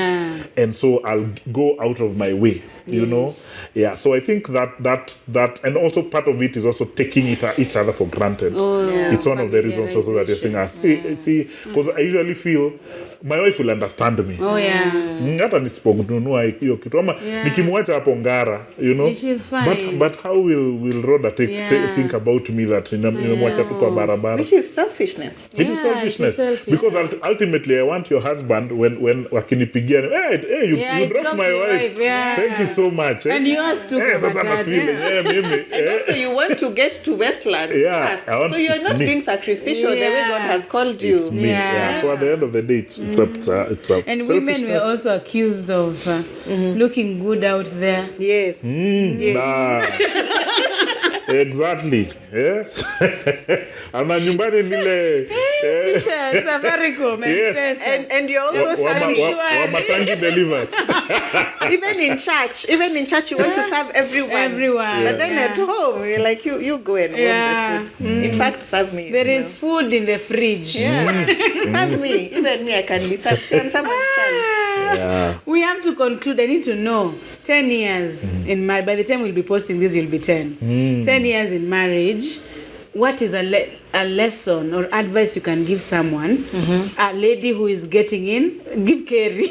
and so I'll go out of my way. So I think that and also part of it is also taking each other for granted. It's one of the reasons also that you're saying us. See, because I usually feel my wife will understand me. Hata nisiponunua hiyo kitu ama nikimwacha hapo Ngara, She's fine. But how will Rodah think about me that nimemwacha tu kwa barabara? Which is selfishness. It is selfishness. Because ultimately I want your husband when wakinipigia, hey, you dropped my wife. Thank you so much. And yours too. Sasa nasile. Mimi. And also you want to get to Westland first. So you're not being sacrificial the way God has called you. It's me. So at the end of the day, it's up. And women were also accused of looking good out there. Yes. Exactly. Yes. Ana nyumbani nile T-shirt, Safaricom, yes. And you're also serving. Wamatangi delivers. Even in church, you want to serve everyone. But then at home, you're like, you go and warm the food. In fact, serve me. There is food in the fridge. Serve me. Even me, I can be served. Someone's child. We have to conclude. I need to know 10 years in marriage. By the time we'll be posting this, you'll be 10. 10 years in marriage. What is a lesson or advice you can give someone, a lady who is getting in, give Kerry,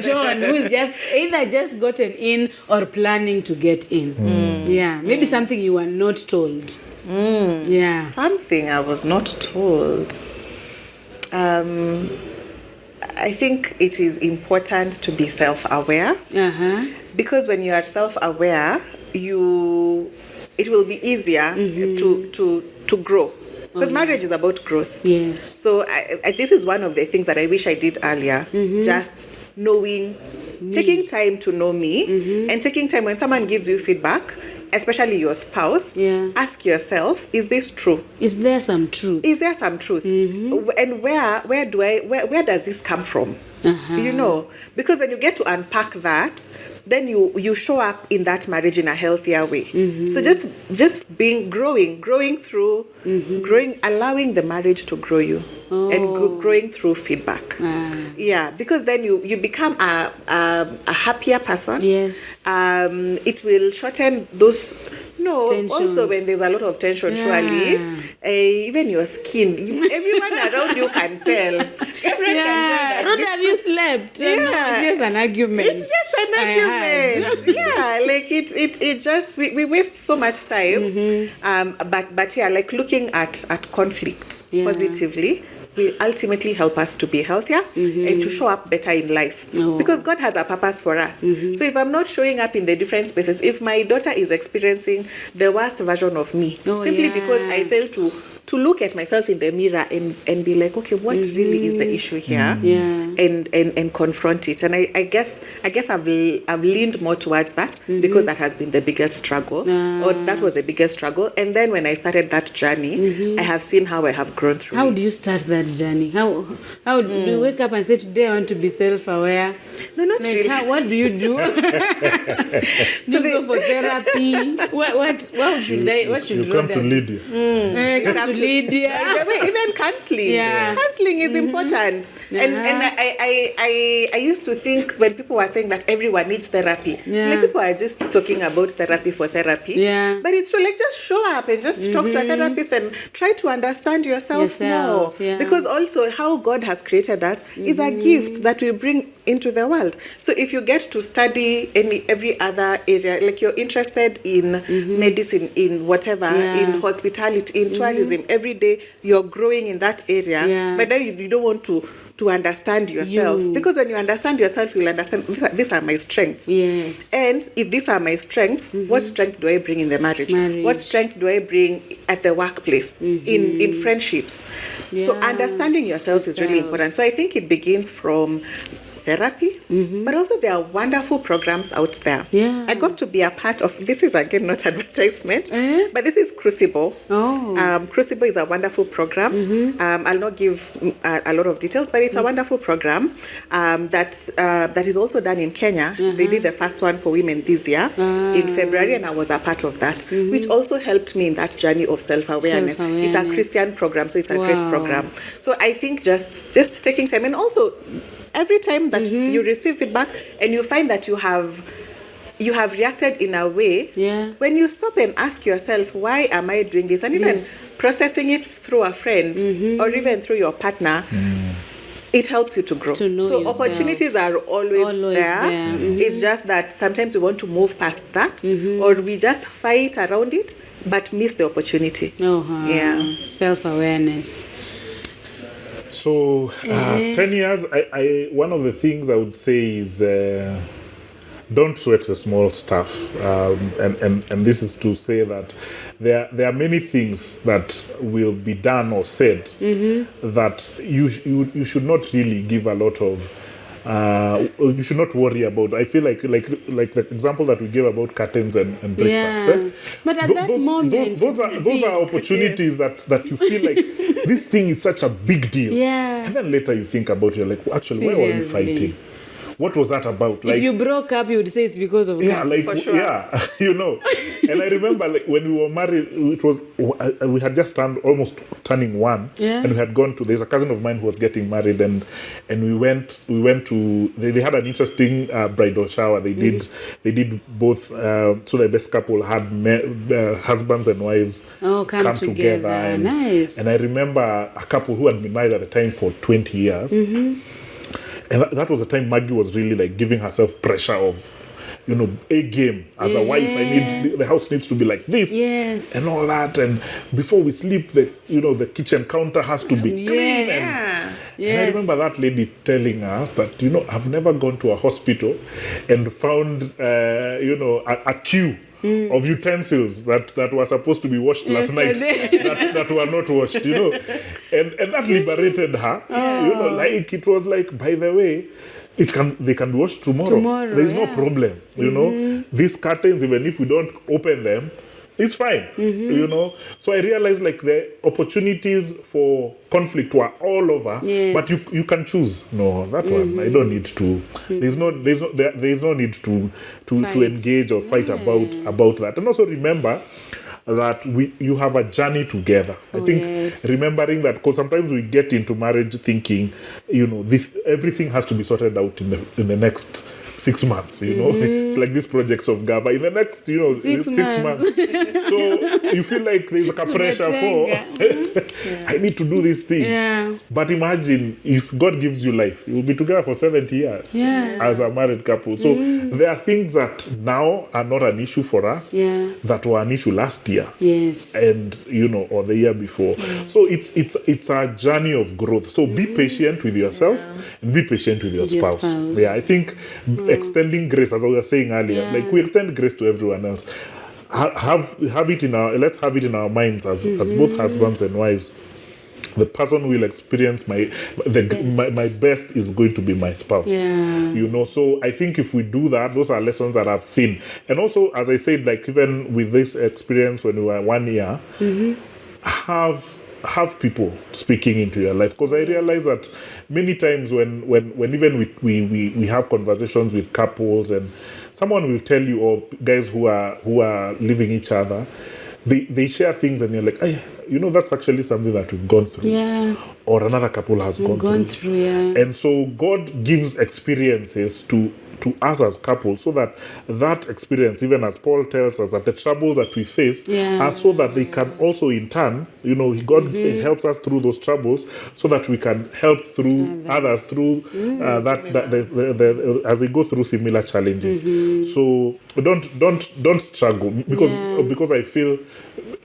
John, who is either just gotten in or planning to get in. Maybe something you were not told. Something I was not told. I think it is important to be self-aware, because when you are self-aware, it will be easier to grow. Because marriage is about growth. Yes. So this is one of the things that I wish I did earlier. Just knowing, taking time to know me, and taking time when someone gives you feedback, especially your spouse, ask yourself, is this true? Is there some truth? And where does this come from? Because when you get to unpack that, then you show up in that marriage in a healthier way. So just being growing through growing, allowing the marriage to grow you and growing through feedback. Yeah, because then you become a happier person. Yes. It will shorten those. No, Tensions. also when there's a lot of tension, surely, even your skin, everyone around you can tell. Everyone can tell that. Rodah, have you slept? No, it's just an argument. It's just an argument. Like it just we waste so much time. But yeah, like looking at conflict positively will ultimately help us to be healthier and to show up better in life. Because God has a purpose for us. So if I'm not showing up in the different spaces, if my daughter is experiencing the worst version of me, simply because I fail to look at myself in the mirror and be like, okay, what really is the issue here? And confront it. And I guess I've leaned more towards that because that has been the biggest struggle, or that was the biggest struggle. And then when I started that journey, I have seen how I have grown through How it. do you start that journey? How do you wake up and say, today I want to be self-aware? No, not Like, really. what do you do? Do you go for therapy? What should You come to Rodah Lydia. come to Lydia? By the way, even counseling. Yeah. Counseling is important. And I used to think when people were saying that everyone needs therapy, like people are just talking about therapy for therapy. Yeah. But it's true, like just show up and just talk to a therapist and try to understand yourself more. Yeah. Because also how God has created us is a gift that we bring into the world. So if you get to study every other area, like you're interested in medicine, in whatever, in hospitality, in tourism, every day you're growing in that area, but then you don't want to understand yourself. Because when you understand yourself, you'll understand these are my strengths. Yes. And if these are my strengths, what strength do I bring in the marriage? What strength do I bring at the workplace, in friendships? So understanding yourself is really important. So I think it begins from therapy, but also there are wonderful programs out there. I got to be a part of, this is again not advertisement, but this is Crucible. Crucible is a wonderful program. I'll not give a lot of details, but it's a wonderful program that is also done in Kenya. They did the first one for women this year in February, and I was a part of that, which also helped me in that journey of self-awareness. It's a Christian program, so it's a great program. So I think just taking time, and also every time that you receive feedback and you find that you have reacted in a way, when you stop and ask yourself, why am I doing this? And even processing it through a friend or even through your partner, it helps you to grow. To know so yourself. Opportunities are always there. It's just that sometimes we want to move past that, or we just fight around it, but miss the opportunity. Self-awareness. So 10 years, I one of the things I would say is don't sweat the small stuff, and this is to say that there are many things that will be done or said that you should not really give a lot of. You should not worry about. I feel like the example that we gave about curtains and breakfast. But at that moment, those are opportunities that you feel like this thing is such a big deal. And then later you think about it, you're like, actually, why were we fighting? What was that about? Like, if you broke up, you would say it's because of like, for sure. you know. And I remember like when we were married, it was we had just turning one, and we had gone to. There's a cousin of mine who was getting married, and we went to. They had an interesting bridal shower. They did both. So the best couple had husbands and wives come together. And, nice. And I remember a couple who had been married at the time for 20 years. And that was the time Maggie was really like giving herself pressure of, a game as a wife. The house needs to be like this, and all that. And before we sleep, the kitchen counter has to be clean. And I remember that lady telling us that I've never gone to a hospital and found a queue of utensils that were supposed to be washed last night that were not washed, and that liberated her. Like it was like, by the way, they can be washed tomorrow. There is no problem. These curtains, even if we don't open them, it's fine, you know. So I realized like the opportunities for conflict were all over, but you can choose. No, that one I don't need to. There's no need to engage or fight about that. And also remember that you have a journey together. I think remembering that, because sometimes we get into marriage thinking, you know, this everything has to be sorted out in the next 6 months, you know. It's like these projects of GABA in the next, you know, 6 months. So you feel like there's like a pressure for I need to do this thing. But imagine if God gives you life, you'll be together for 70 years as a married couple. So there are things that now are not an issue for us that were an issue last year. And you know, or the year before. So it's a journey of growth. So be patient with yourself and be patient with your spouse. Yeah, I think extending grace, as I was saying earlier, like we extend grace to everyone else. Let's have it in our minds as both husbands and wives. The person who will experience my best is going to be my spouse. You know, so I think if we do that, those are lessons that I've seen. And also, as I said, like even with this experience when we were 1 year, have people speaking into your life, because I realize that many times when even we have conversations with couples and someone will tell you, or guys who are living each other, they share things and you're like, you know, that's actually something that we've gone through, or another couple has gone through. And so God gives experiences to us as couples, so that experience, even as Paul tells us, that the troubles that we face are so that they can also in turn, you know, God helps us through those troubles so that we can help through others through as they go through similar challenges. So don't struggle, because I feel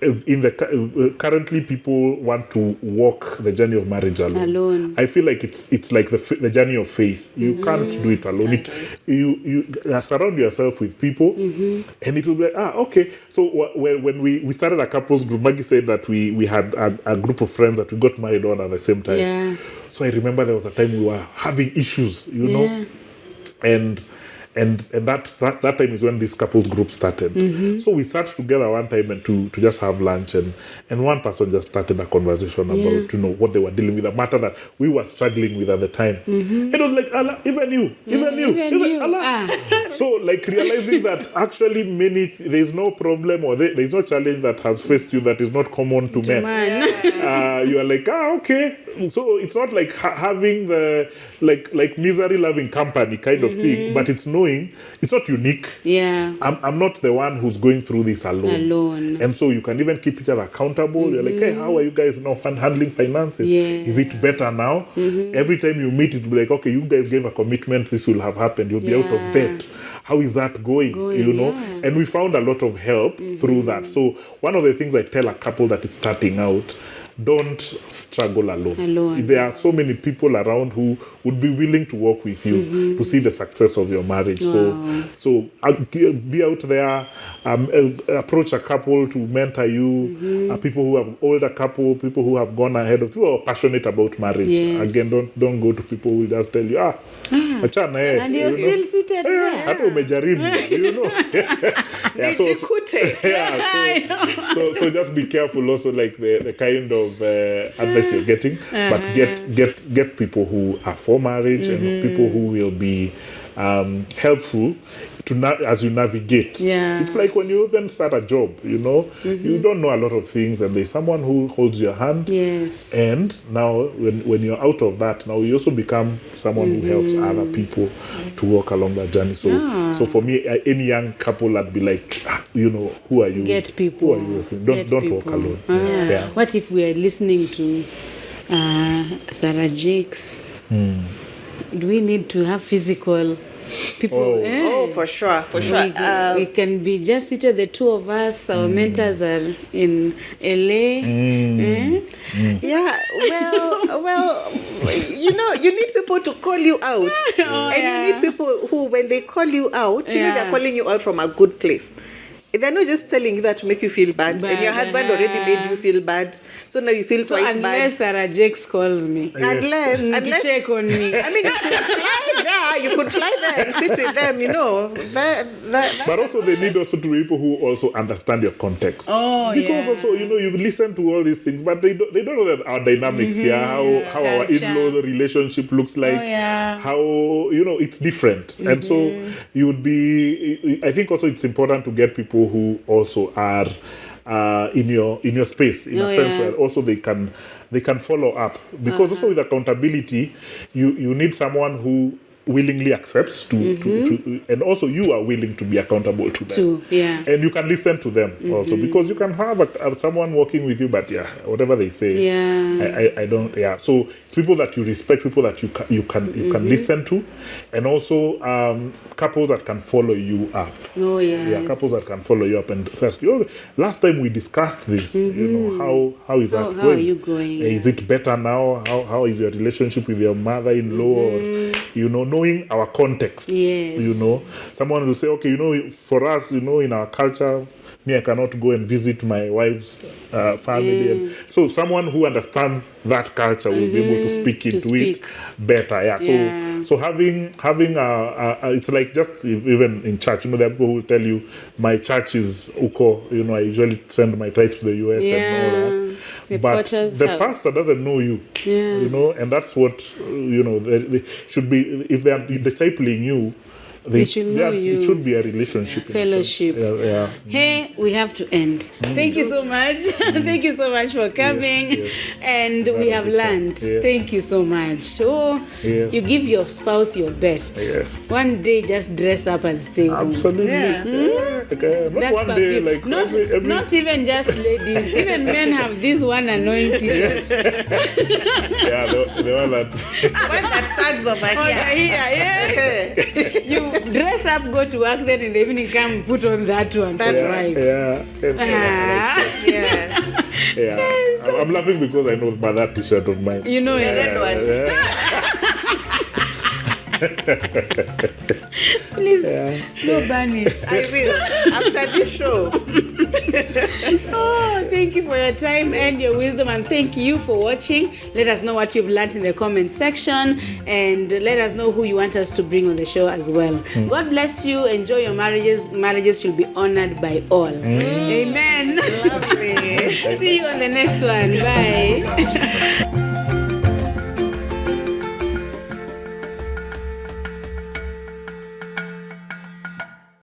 in the currently people want to walk the journey of marriage alone. I feel like it's like the journey of faith. You can't do it alone. You surround yourself with people, and it will be like, okay. So when we started a couples group, Maggie said that we had a group of friends that we got married on at the same time. So I remember there was a time we were having issues, you know, and that time is when this couples group started. So we sat together one time and to just have lunch, and one person just started a conversation about, you know, what they were dealing with, a matter that we were struggling with at the time. It was like, Allah, even you, Allah. So like realizing that actually there's no problem or there's no challenge that has faced you that is not common to men. You are like, okay. So it's not like having the like misery loving company kind of thing, but it's knowing it's not unique. I'm not the one who's going through this alone. And so you can even keep each other accountable. You're like, hey, how are you guys now handling finances? Is it better now? Every time you meet, it will be like, okay, you guys gave a commitment, this will have happened, you'll be out of debt. How is that going? You know? And we found a lot of help through that. So one of the things I tell a couple that is starting out, don't struggle alone. There are so many people around who would be willing to work with you to see the success of your marriage. So be out there, approach a couple to mentor you, people who have older couple, people who have gone ahead of, people who are passionate about marriage. Again, don't go to people who will just tell you, achana, and you're still seated there. Hata umejaribu, you know. So just be careful also, like the kind of advice you're getting, but get people who are for marriage and people who will be helpful as you navigate. It's like when you even start a job, you know, you don't know a lot of things, and there's someone who holds your hand. And now when you're out of that, now you also become someone who helps other people to walk along that journey. So for me, any young couple, I'd be like, you know, who are you? Get people. Who are you working? Don't walk alone. What if we are listening to Sarah Jakes? Do we need to have physical people? For sure. We can be just seated, the two of us. Our mentors are in LA. Well, you know, you need people to call you out. You need people who, when they call you out, you know, they're calling you out from a good place. They're not just telling you that to make you feel bad. And your husband already made you feel bad. So now you feel twice bad. Unless Sarah Jakes calls me. Unless to check on me. I mean, you could fly there. You could fly there and sit with them, you know. But also they need also to be people who also understand your context. Oh, because also, you know, you listen to all these things, but they don't know that our dynamics here, how our in-laws relationship looks like, how, you know, it's different. And so you would be, I think also it's important to get people who also are in your space, in a sense where also they can follow up. Because also with accountability, you need someone who willingly accepts to and also you are willing to be accountable to them. And you can listen to them also, because you can have someone working with you, but whatever they say, I don't. So it's people that you respect, people that you can listen to, and also couples that can follow you up. Couples that can follow you up and ask you, last time we discussed this, you know, how is that going? How are you going? Is it better now? How is your relationship with your mother-in-law? Or, you know, knowing our context, you know, someone will say, okay, you know, for us, you know, in our culture, me, I cannot go and visit my wife's family. And so someone who understands that culture will be able to speak into it better. So having it's like just even in church, you know, there are people who will tell you, my church is Uko, you know, I usually send my tithes to the US and all that. But the pastor doesn't know you, you know, and that's what, you know, they should be, if they are discipling you, they should know you. It should be a relationship. Fellowship. Hey, we have to end. Thank you so much. Thank you so much for coming. And we have learned. Thank you so much. You give your spouse your best. One day, just dress up and stay home. Absolutely. Not one day, like not even just ladies. Even men have this one annoying t-shirt. The one that sags over here. You dress up, go to work, then in the evening come put on that one for wife. I'm laughing because I know about that t-shirt of mine. You know, that one. Please go burn it. I will after this show. Thank you for your time and your wisdom, and thank you for watching. Let us know what you've learned in the comment section, and let us know who you want us to bring on the show as well. God bless you. Enjoy your marriages. Marriages should be honored by all. Amen. Lovely. See you on the next one. Bye.